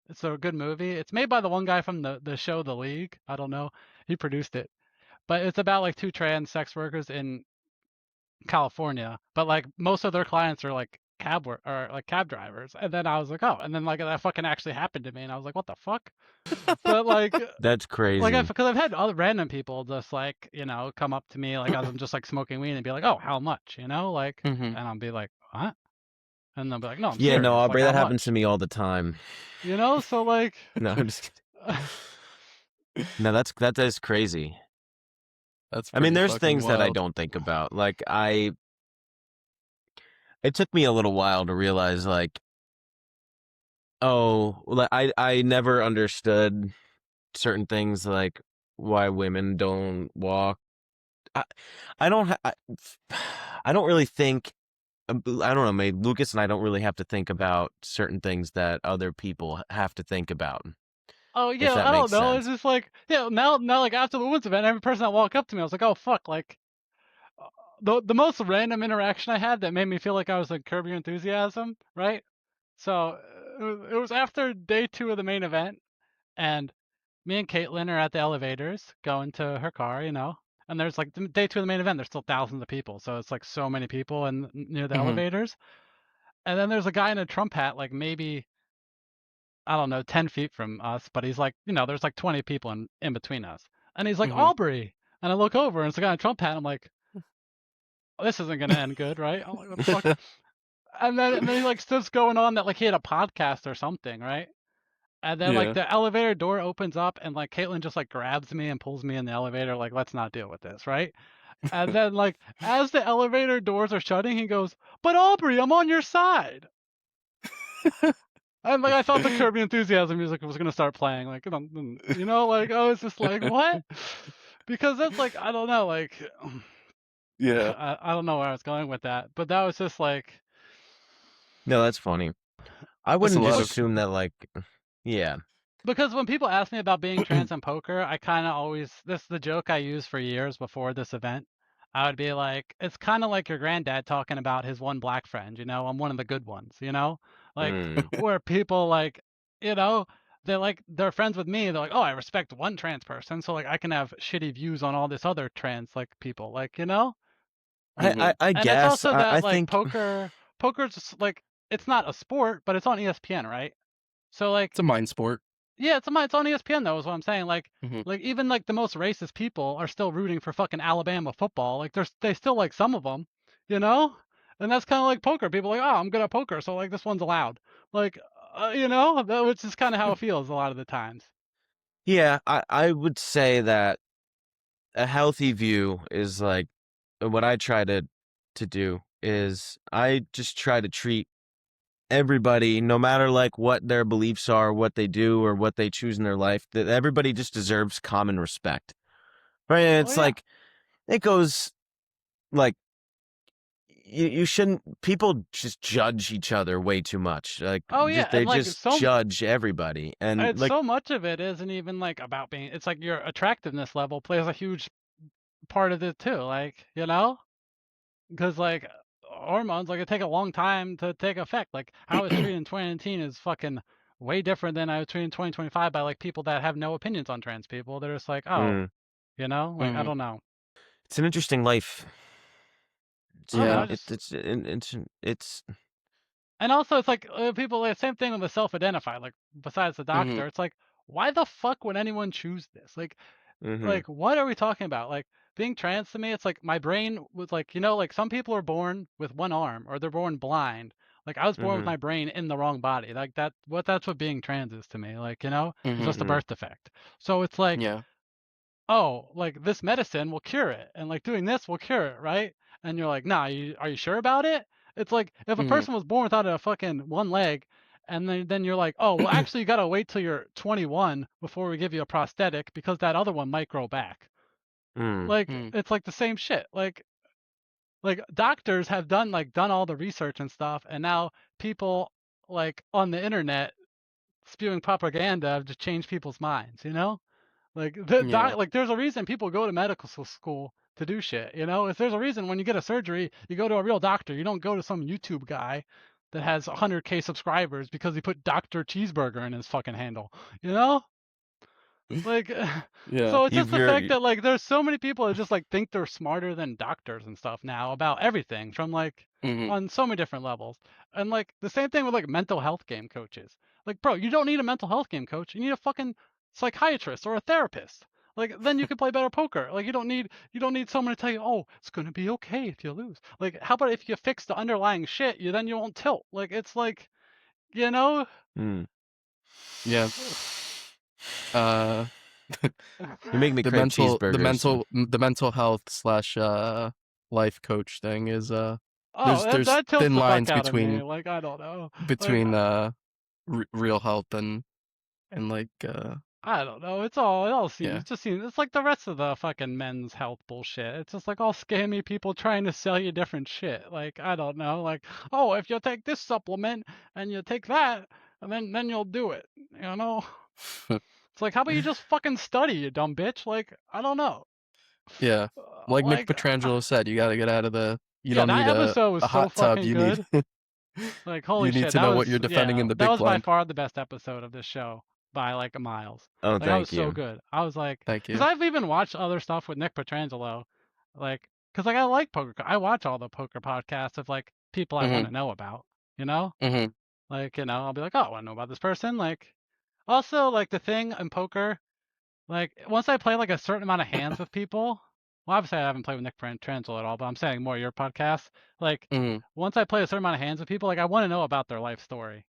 it's a good movie. It's made by the one guy from the show The League. I don't know. He produced it. But it's about like two trans sex workers in California, but like most of their clients are like or like cab drivers. And then I was like, oh, and then like that fucking actually happened to me, and I was like, what the fuck? But That's like crazy. because I've had other random people just like come up to me like as I'm just like smoking weed and be like, oh, how much? Like, Mhm. and I'll be like, what? And they'll be like, no, I'm Yeah, no, serious. Like, Aubrey, how that happens to much? me all the time. So like, No, I'm just kidding. No, that is crazy. That's I mean, pretty there's fucking things that I wild. don't think about. Like it took me a little while to realize like, oh, like I never understood certain things like why women don't walk. I, I don't I don't really think I don't know, maybe Lucas and I don't really have to think about certain things that other people have to think about, oh if yeah, that I don't makes know. It's sense. just like now like after the Woods event, every person that walked up to me, I was like, oh fuck, like the most random interaction I had that made me feel like I was like Curb Your Enthusiasm, right? So it was after day 2 of the main event, and me and Caitlin are at the elevators going to her car, and there's like day 2 of the main event. There's still thousands of people, so it's like so many people and near the Mhm. elevators. And then there's a guy in a Trump hat, like maybe I don't know, 10 feet from us, but he's like, there's like 20 people in between us, and he's like Mhm. Aubrey, and I look over and it's a guy in a Trump hat. And I'm like, oh, this isn't gonna end good, right? I'm like, what the fuck? And then he like starts going on that like he had a podcast or something, right? And then like Yeah. the elevator door opens up and like Caitlin just like grabs me and pulls me in the elevator, like, let's not deal with this, right? And then like as the elevator doors are shutting, he goes, but Aubrey, I'm on your side. And like I thought the Kirby Enthusiasm music was gonna start playing, like like I was just like, what? Because that's like I don't know, like Yeah. I don't know where I was going with that, but that was just like No, that's funny. I That's a wouldn't lot just look, of assume that like, yeah. because when people ask me about being trans in poker, I kind of always, this is the joke I used for years before this event. I would be like, it's kind of like your granddad talking about his one black friend, I'm one of the good ones, like Mm, where people like, you know, they're friends with me. They're like, oh, I respect one trans person, so like I can have shitty views on all this other trans like people, like Mhm. I and it's guess also that I like think poker's just, like it's not a sport, but it's on ESPN, right? So like It's a mind sport. yeah, it's on ESPN though, is what I'm saying. Mhm. Like even like the most racist people are still rooting for fucking Alabama football. Like they still like some of them, you know? And that's kind of like poker. People are like, oh, I'm good at poker, so like this one's allowed. Like, which is kind of how it feels a lot of the times. yeah, I would say that a healthy view is like what I try to do is I just try to treat everybody, no matter like what their beliefs are, what they do, or what they choose in their life, that everybody just deserves common respect. Right? And Oh it's yeah. like it goes like you shouldn't people just judge each other way too much. Like Oh yeah. just they And like just judge everybody. And it's like so much of it isn't even like about being. It's like your attractiveness level plays a huge part of it too. Like because like hormones like it take a long time to take effect. Like how I was treated in 2019 is fucking way different than I was treated in 2025 by like people that have no opinions on trans people. They're just like, oh, mm, like I Mhm. don't know. it's an interesting life. I It's don't know. I Yeah. just it's and also it's like people like same thing with the self-identify. Like besides the Mhm. doctor, it's like why the fuck would anyone choose this? mhm. Like what are we talking about? Like being trans to me, it's like my brain was like, like some people are born with one arm or they're born blind. Like I was born with Mhm. my brain in the wrong body. Like that's what being trans is to me. Like, it's just a Mhm. birth defect. So it's like, Yeah. oh, like this medicine will cure it, and like doing this will cure it, right? And you're like, nah, are you sure about it? It's like if a Mhm. person was born without a fucking one leg, and then you're like, oh, well, actually, you gotta wait till you're 21 before we give you a prosthetic because that other one might grow back. Mm. Like Mm. it's like the same shit. Like doctors have done all the research and stuff, and now people like on the internet spewing propaganda to change people's minds. Like Yeah. like there's a reason people go to medical school to do shit. If there's a reason when you get a surgery, you go to a real doctor. You don't go to some YouTube guy that has 100K subscribers because he put Dr. Cheeseburger in his fucking handle. You know? Like, Yeah. so it's just You've the your fact that like there's so many people that just like think they're smarter than doctors and stuff now about everything from like Mhm. on so many different levels. And like the same thing with like mental health game coaches. Like, bro, you don't need a mental health game coach. You need a fucking psychiatrist or a therapist. Like then you can play better poker. Like you don't need someone to tell you, oh, it's gonna be okay if you lose. Like how about if you fix the underlying shit, you won't tilt. Like it's like, you know. mm. Yeah. Uh, You make me the crave mental, the cheeseburgers. mental, the mental health slash life coach thing is Oh, there's that tilts thin the fuck lines out of me. between Like I don't know. Like between real health and like I don't know. It all yeah. seems just seems it's like the rest of the fucking men's health bullshit. It's just like all scammy people trying to sell you different shit. Like I don't know. Like, oh, if you take this supplement and you take that, and then you'll do it. It's like how about you just fucking study, you dumb bitch? Like I don't know. Yeah. Like Nick Like Petrangelo said, you got to get out of the. You yeah, don't that need episode was a so hot tub. fucking You need good. Like holy you need shit, to that know what you're was defending yeah, in the that big was by blind. far the best episode of this show by like miles. Oh, Like that was thank so you. good. I was like, Thank because you. I've even watched other stuff with Nick Petrangelo, like, because like I like poker. I watch all the poker podcasts of like people I want Mhm. to know about. You know, Mhm. like I'll be like, oh, I want to know about this person. Like, also like the thing in poker, like once I play like a certain amount of hands with people. Well, obviously I haven't played with Nick Petrangelo at all, but I'm saying more your podcast. Like, Mhm. once I play a certain amount of hands with people, like I want to know about their life story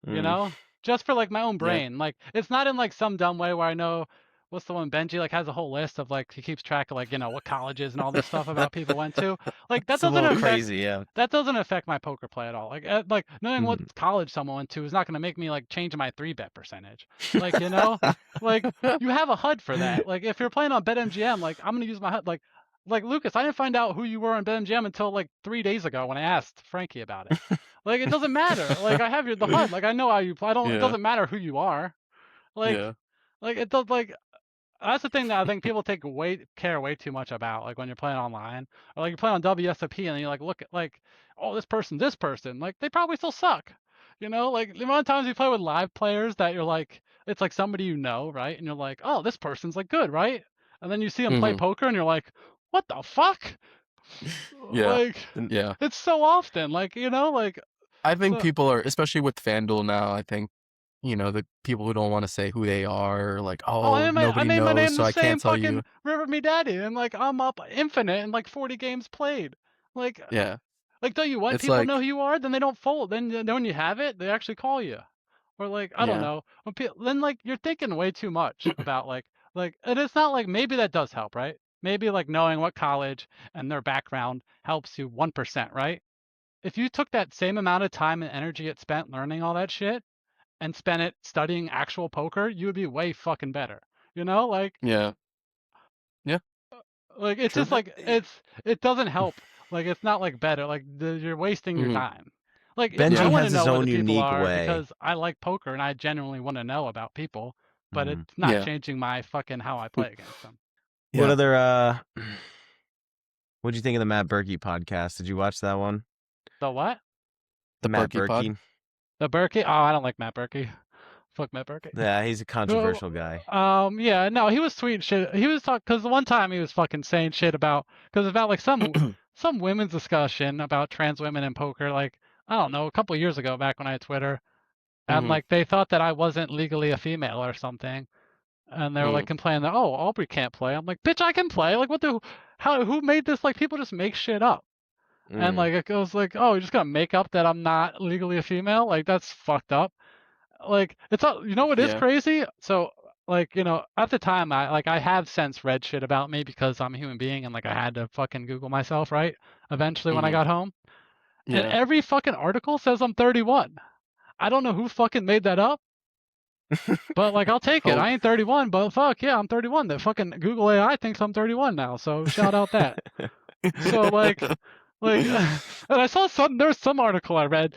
you Mm. know? Just for like my own Yeah. brain. Like it's not in like some dumb way where I know what's the one Benji like has a whole list of like he keeps track of like, what colleges and all this stuff about people went to. Like It's a little crazy, yeah. that doesn't affect my poker play at all. Like knowing what Mhm. college someone went to is not going to make me like change my 3-bet percentage. Like, like you have a HUD for that. Like if you're playing on BetMGM, like I'm going to use my HUD like Lucas, I didn't find out who you were on BetMGM until like 3 days ago when I asked Frankie about it. Like it doesn't matter. Like I have the HUD. Like I know how you play. I don't. It Yeah. doesn't matter who you are. Like, Yeah. like it does. Like that's the thing that I think people care way too much about. Like when you're playing online or like you're playing on WSOP and you like look at like, oh this person. Like they probably still suck. Like the amount of times you play with live players that you're like, it's like somebody right? And you're like, oh this person's like good, right? And then you see them play Mhm. poker and you're like, what the fuck? Yeah. Like Yeah. it's so often. Like like I think so. people are, especially with FanDuel now. I think the people who don't want to say who they are, like, Oh, oh, I nobody made my knows, name so the I can't same tell fucking you. Riverme Daddy, and like I'm up infinite and like 40 games played. Like, Yeah. don't you want It's people to know like, who you are? Then they don't fold. Then when you have it, they actually call you. Or like I don't yeah. know. Then like you're thinking way too much about and it's not like maybe that does help, right? Maybe like knowing what college and their background helps you 1%, right? If you took that same amount of time and energy it spent learning all that shit and spent it studying actual poker, you would be way fucking better. Like Yeah. Yeah. it's True. just like it doesn't help. Like it's not like better. Like you're wasting your Mhm. time. Like I Yeah. Benji want has to his know what own the people unique are way. because I like poker and I genuinely want to know about people, but Mhm. it's not Yeah. changing my fucking how I play against them. What Yeah. other what'd you think of the Matt Berkey podcast? Did you watch that one? The what? The Matt Berkey Pod. Berkey? The Berkey? Oh, I don't like Matt Berkey. Fuck Matt Berkey. Yeah, he's a No, controversial guy. yeah, no, he was sweet shit. He was talking because the one time he was fucking saying shit about like some women's discussion about trans women in poker. Like I don't know, a couple of years ago, back when I had Twitter, and Mhm. like they thought that I wasn't legally a female or something, and they were like Mhm. complaining that oh Aubrey can't play. I'm like, bitch, I can play. Like what the who made this? Like people just make shit up. And like it goes like, oh, you're just gonna make up that I'm not legally a female? Like that's fucked up. Like it's all, you know what is Yeah. crazy? So like, you know, at the time I have since read shit about me because I'm a human being and like I had to fucking Google myself, right? Eventually when I got home. And Yeah. every fucking article says I'm 31. I don't know who fucking made that up, but like I'll take it. Oh. I ain't 31, but fuck yeah, I'm 31. The fucking Google AI thinks I'm 31 now, so shout out that. So like and I saw there's some article I read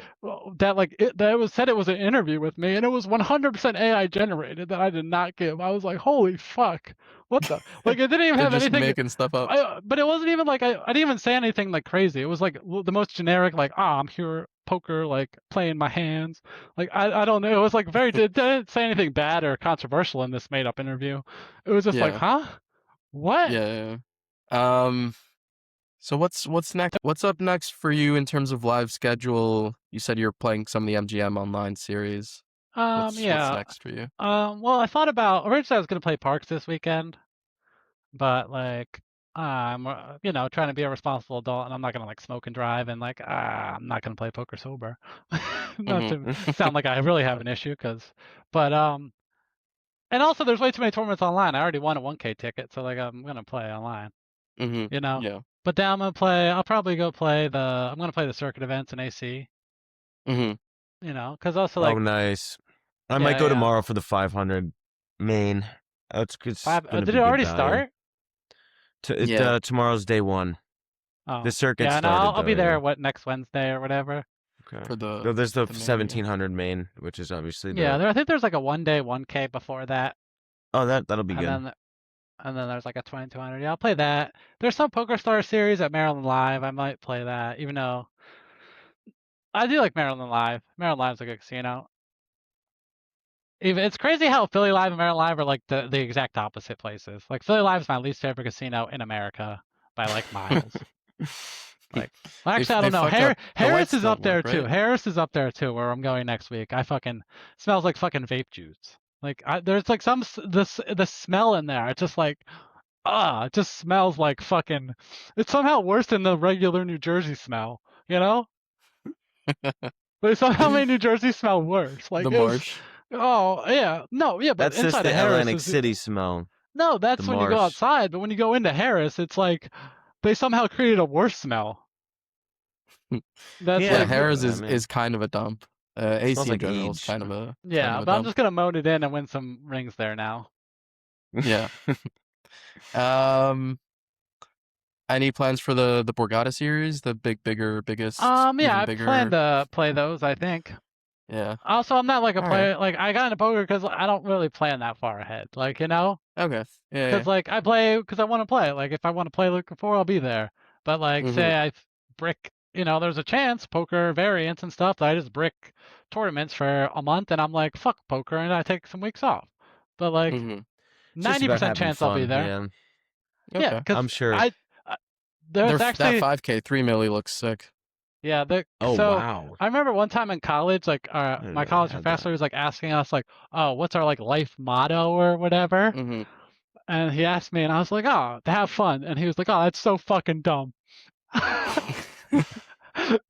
that like that was said it was an interview with me and it was 100% AI generated that I did not give. I was like, holy fuck, what the, like it didn't even They're have just anything. making stuff up. But it wasn't even like I didn't even say anything like crazy. It was like the most generic, like I'm here poker, like playing my hands. Like I don't know. It was like it didn't say anything bad or controversial in this made up interview. It was just like, Yeah. huh, what? Yeah. So what's next? What's up next for you in terms of live schedule? You said you're playing some of the MGM online series. What's Yeah. next for you? Well, I thought about originally I was gonna play Parks this weekend, but like I'm you know, trying to be a responsible adult and I'm not gonna like smoke and drive and like I'm not gonna play poker sober. Not to sound like I really have an issue, but and also there's way too many tournaments online. I already won a 1K ticket, so like I'm gonna play online, you know. Yeah. But then I'm gonna play. I'll probably go play I'm gonna play the circuit events in AC, you know, because also like Oh, nice. I might yeah, go yeah. tomorrow for the 500 main. It's gonna Did be it good already value. start? Yeah. Tomorrow's day 1. Oh, The circuit yeah. No, started I'll be though. there. Yeah. What next Wednesday or whatever? Okay. For No, there's the main, yeah. 1700 main, which is obviously Yeah, the. I think there's like a 1-day 1K before that, Oh, that'll be and good. then there's like a 2200. Yeah, I'll play that. There's some Poker Star series at Maryland Live. I might play that, even though I do like Maryland Live. Maryland Live's a good casino. Even it's crazy how Philly Live and Maryland Live are like the exact opposite places. Like Philly Live is my least favorite casino in America by like miles. Like, well, actually, I don't know. fucked up. The Harris lights is don't up there work, too. right? Harris is up there too, where I'm going next week. I fucking smells like fucking vape juice. Like, there's like the smell in there. It's just like, it just smells like fucking. It's somehow worse than the regular New Jersey smell, you know? But it somehow made New Jersey smell worse. Like The it was. marsh. Oh yeah, no, yeah, but That's just inside the of Harris Atlantic is City smell. no. The That's when you go marsh. outside. But when you go into Harris, it's like they somehow created a worse smell. That's Yeah, like Harris I mean, is kind of a dump. AC smells in like general is age. kind of a yeah, but I'm dump. just gonna moan it in and win some rings there now. Yeah. Any plans for the Borgata series? The biggest, Yeah, even I bigger. plan to play those. I think. Yeah. Also, I'm not like a All player. Like I got into poker because I don't really plan that far ahead. Like you know, Okay. Yeah. because like I play because I want to play. Like if I want to play looking for, I'll be there. But like say I brick, you know, there's a chance poker variants and stuff that I just brick tournaments for a month and I'm like fuck poker and I take some weeks off. But like It's just about 90% having chance I'll be fun. there. Yeah. Yeah, Okay. because I'm sure. I there's that actually 5K 3 milli looks sick. yeah. Oh, So wow. I remember one time in college, like didn't my know college they had professor was like asking us like, oh, what's our like life motto or whatever, and he asked me, and I was like, oh, to have fun, and he was like, oh, that's so fucking dumb.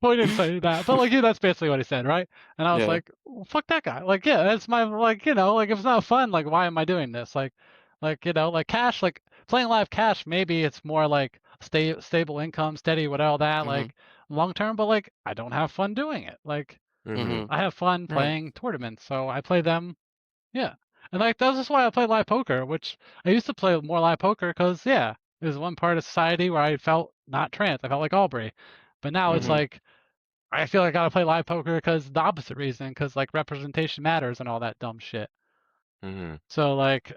Well, he didn't say that, but like, yeah, that's basically what he said, right? And I was Yeah. like, well, fuck that guy. Like, yeah, that's my like, you know, like if it's not fun, like, why am I doing this? Like, you know, like cash, like playing live cash, maybe it's more like stable income, steady, whatever, all that, like long term. But like, I don't have fun doing it. Like, I have fun playing tournaments, so I play them. Yeah, and like that's just why I play live poker, which I used to play more live poker because yeah, it was one part of society where I felt not trans. I felt like Aubrey, but now it's like I feel like I gotta play live poker because the opposite reason, because like representation matters and all that dumb shit. So like,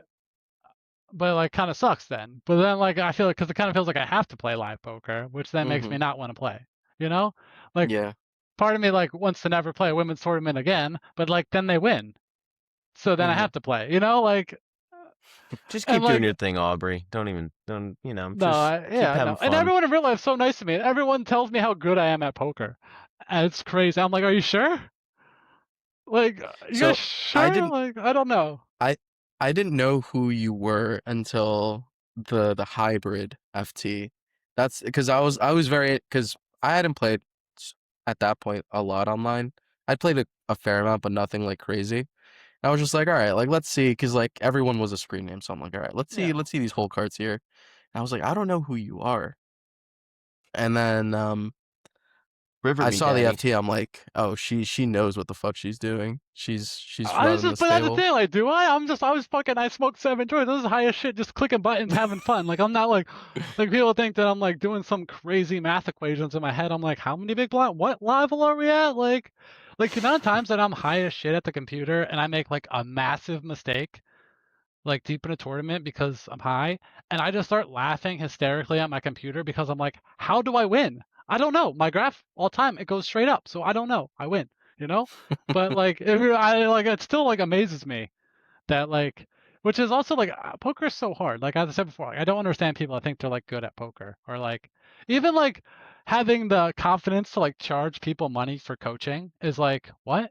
but it like kind of sucks then. But then like I feel like because it kind of feels like I have to play live poker, which then makes me not want to play. You know, like Yeah. part of me like wants to never play a women's tournament again, but like then they win, so then I have to play. You know, like Just and keep like doing your thing, Aubrey. Don't you know, no, just keep having no. fun. And everyone in real life is so nice to me. Everyone tells me how good I am at poker. And it's crazy. I'm like, are you sure? Like, you So, guys sure? Like, I don't know. I didn't know who you were until the hybrid FT. That's because I was very because I hadn't played at that point a lot online. I'd played a fair amount, but nothing like crazy. I was just like, all right, like let's see, because like everyone was a screen name, so I'm like, all right, Yeah. let's see these whole cards here. And I was like, I don't know who you are. And then I Riverme saw the Daddy. FT. I'm like, oh, she knows what the fuck she's doing. She's I was running just, this but that's the table. thing, like, do I? I smoked 7 joints. This is high as shit, just clicking buttons, having fun. Like, I'm not like people think that I'm like doing some crazy math equations in my head. I'm like, how many big blind? What level are we at? Like the amount of times that I'm high as shit at the computer and I make like a massive mistake, like deep in a tournament because I'm high, and I just start laughing hysterically at my computer because I'm like, how do I win? I don't know. My graph all time it goes straight up, so I don't know. I win, you know. But like, it still like amazes me that like, which is also like poker is so hard. Like as I said before, like, I don't understand people that think they're like good at poker or like even like having the confidence to like charge people money for coaching is like what?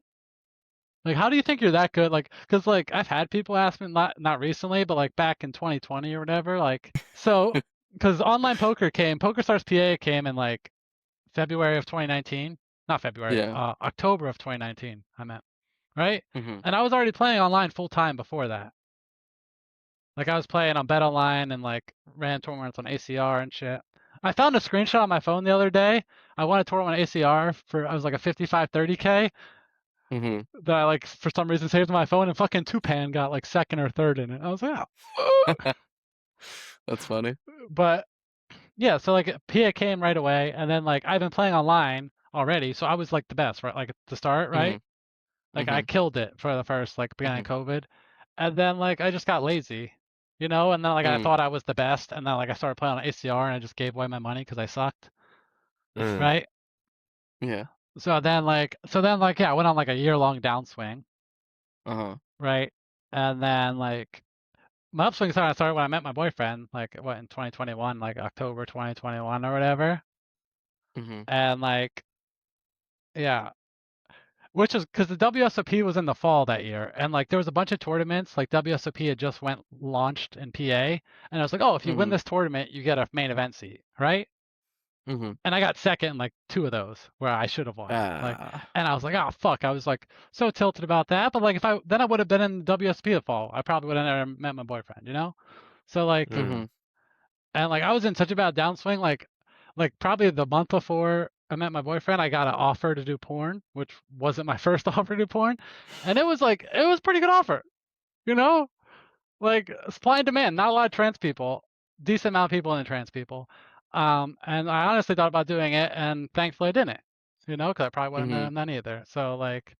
Like, how do you think you're that good? Like, because like I've had people ask me not recently, but like back in 2020 or whatever. Like, so because online poker came, PokerStars PA came in like February of 2019, not February, Yeah. October of 2019. I meant right, Mm-hmm. and I was already playing online full time before that. Like I was playing on Bet Online and like ran tournaments on ACR and shit. I found a screenshot on my phone the other day. I won a tournament on ACR for I was like a 55-30K. Mm-hmm. That I like for some reason saved on my phone, and fucking Tupan got like second or third in it. I was like, oh. That's funny. But yeah, so like PA came right away, and then like I've been playing online already, so I was like the best, right? Like at the start, right? Like I Mm-hmm. killed it for the first like beginning Mm-hmm. of COVID, and then like I just got lazy, you know, and then like I Mm-hmm. thought I was the best, and then like I started playing on ACR, and I just gave away my money because I sucked, Mm. right? Yeah. So then like yeah, I went on like a year-long downswing, Uh-huh. right? And then like my upswing started when I met my boyfriend, like what in 2021, like October 2021 or whatever. Mm-hmm. And like, yeah, which is because the WSOP was in the fall that year, and like there was a bunch of tournaments. Like WSOP had just went launched in PA, and I was like, oh, if you win Mm-hmm. this tournament, you get a main event seat, right? Mm-hmm. And I got second in like 2 of those where I should have won. Like, Ah. and I was like, oh fuck, I was like so tilted about that. But like if I then I would have been in WSP the fall, I probably would have never met my boyfriend, you know? So like. Mm-hmm. Mm. And like I was in such a bad downswing, like probably the month before I met my boyfriend, I got an offer to do porn, which wasn't my first offer to do porn, and it was like it was a pretty good offer, you know, like supply and demand. Not a lot of trans people, decent amount of people into trans people, and I honestly thought about doing it, and thankfully I didn't, you know, because I probably wouldn't have Mm-hmm. done none either. So like,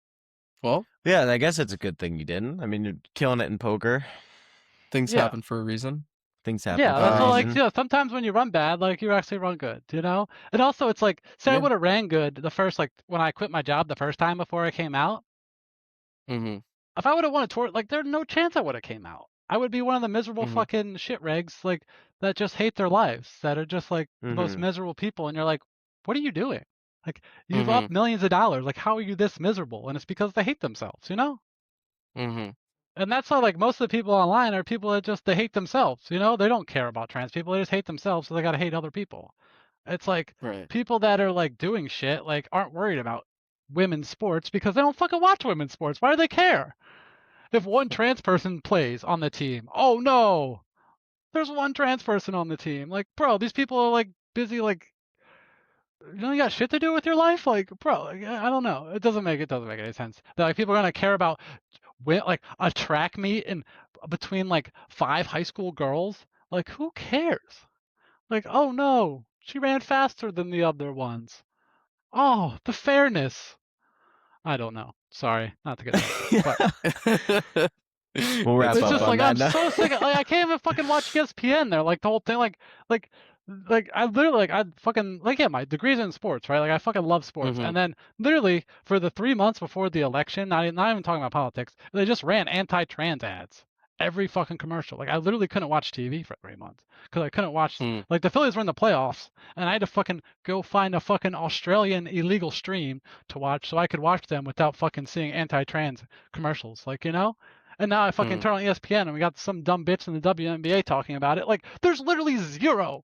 Well, Yeah, I guess it's a good thing you didn't. I mean, you're killing it in poker. things yeah. happen for a reason. Things happen Yeah, for a that's what, like, reason. you know, sometimes when you run bad, like you actually run good, you know? And also it's like, say I Yeah. would have ran good the first, like when I quit my job the first time before I came out, Mm-hmm. if I would have won a tour, like there's no chance I would have came out. I would be one of the miserable Mm-hmm. fucking shit regs, like that just hate their lives, that are just like the most Mm-hmm. miserable people. And you're like, what are you doing? Like you've Mm-hmm. up millions of dollars. Like how are you this miserable? And it's because they hate themselves, you know? Mm-hmm. And that's why like most of the people online are people that just they hate themselves, you know? They don't care about trans people. They just hate themselves, so they gotta hate other people. It's like Right. people that are like doing shit like aren't worried about women's sports because they don't fucking watch women's sports. Why do they care? If one trans person plays on the team, oh no, there's one trans person on the team. Like, bro, these people are like busy, like, you know, you got shit to do with your life. Like, bro, like, I don't know. It doesn't make any sense. That like people are gonna care about like a track meet in between like 5 high school girls. Like, who cares? Like, oh no, she ran faster than the other ones. Oh, the fairness. I don't know. Sorry, not to get into it, but We'll wrap it's up just on like that I'm note. so sick. Like I can't even fucking watch ESPN. There, like the whole thing, like, like I literally, like I fucking, like yeah, my degree's in sports, right? Like I fucking love sports. Mm-hmm. And then literally for the 3 months before the election, not even talking about politics, they just ran anti-trans ads. Every fucking commercial. Like I literally couldn't watch TV for 3 months because I couldn't watch. Mm. Like the Phillies were in the playoffs, and I had to fucking go find a fucking Australian illegal stream to watch so I could watch them without fucking seeing anti-trans commercials. Like you know. And now I fucking Mm. turn on ESPN and we got some dumb bitch in the WNBA talking about it. Like, there's literally zero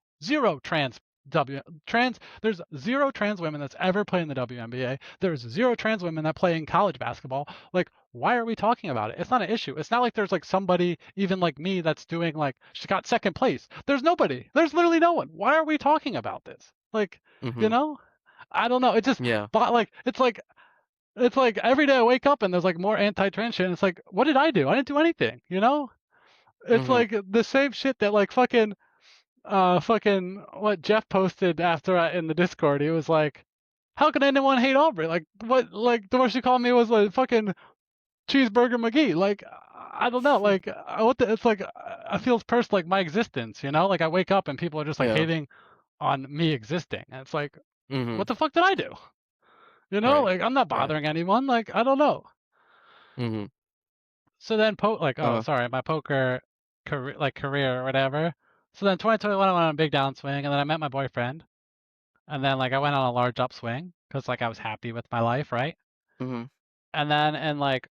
trans There's 0 trans women that's ever played in the WNBA. There's 0 trans women that play in college basketball. Like, why are we talking about it? It's not an issue. It's not like there's like somebody even like me that's doing like she got second place. There's nobody. There's literally no one. Why are we talking about this? Like, you know, I don't know. It just but like it's like every day I wake up and there's like more anti-trans shit. And it's like, what did I do? I didn't do anything. You know, it's like the same shit that like fucking what Jeff posted after in the Discord. He was like, how could anyone hate Aubrey? Like what? Like the worst she called me was like fucking Cheeseburger McGee. Like I don't know. Like it's like I feel personal, like my existence. You know, like I wake up and people are just like hating on me existing, and it's like, what the fuck did I do? You know, like I'm not bothering anyone. Like I don't know. So then, sorry, my poker career or whatever. So then 2021, I went on a big downswing, and then I met my boyfriend, and then like I went on a large upswing because like I was happy with my life, right? And then in like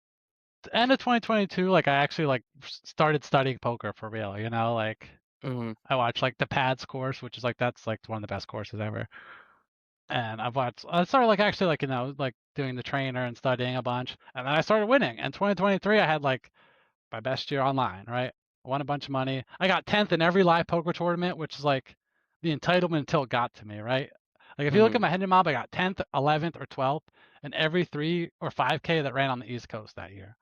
the end of 2022, like I actually like started studying poker for real. You know, like I watched like the PADS course, which is like that's like one of the best courses ever. And I started like actually like, you know, like doing the trainer and studying a bunch. And then I started winning. In 2023, I had like my best year online, right? I won a bunch of money. I got 10th in every live poker tournament, which is like the entitlement until it got to me, right? Like if you look at my Hendon mob, I got 10th, 11th, or 12th in every 3 or 5K that ran on the East Coast that year.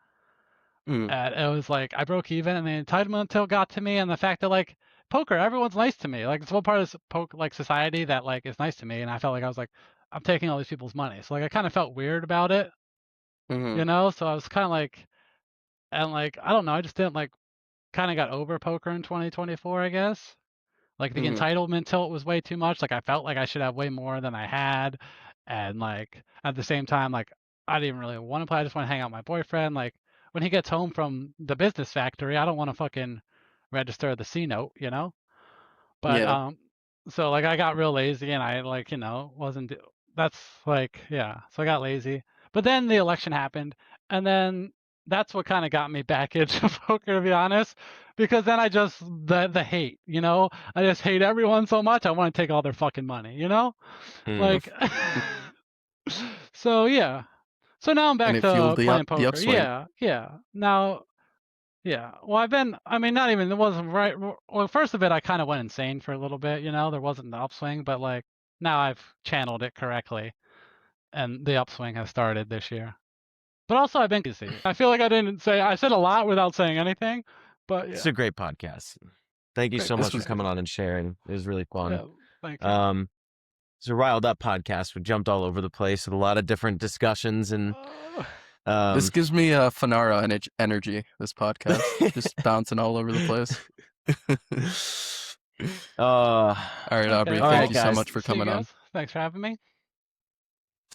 And it was like I broke even, and the entitlement until it got to me, and the fact that like poker, everyone's nice to me. Like it's one part of this like society that like is nice to me, and I felt like I was like I'm taking all these people's money, so like I kind of felt weird about it, you know. So I was kind of like, and like I don't know, I just didn't like kind of got over poker in 2024, I guess. Like the entitlement tilt was way too much. Like I felt like I should have way more than I had, and like at the same time, like I didn't even really want to play. I just want to hang out with my boyfriend. Like when he gets home from the business factory, I don't want to fucking register the C note, you know. But so like I got real lazy, and I like, you know, wasn't. That's like, yeah. So I got lazy. But then the election happened, and then that's what kind of got me back into poker, to be honest. Because then I just the hate, you know, I just hate everyone so much. I want to take all their fucking money, you know, like. So yeah. So now I'm back to playing poker. Yeah. Now. Yeah. Well, I mean, not even, it wasn't right. Well, first of it, I kind of went insane for a little bit, you know, there wasn't the upswing, but like now I've channeled it correctly, and the upswing has started this year. But also I've been busy. I feel like I said a lot without saying anything, but yeah. It's a great podcast. Thank you so much for coming on and sharing. It was really fun. Yeah, thank you. It's a riled up podcast. We jumped all over the place with a lot of different discussions, and this gives me Fanara energy. This podcast, just bouncing all over the place. All right, Aubrey. Thank you so much for coming on. Thanks for having me.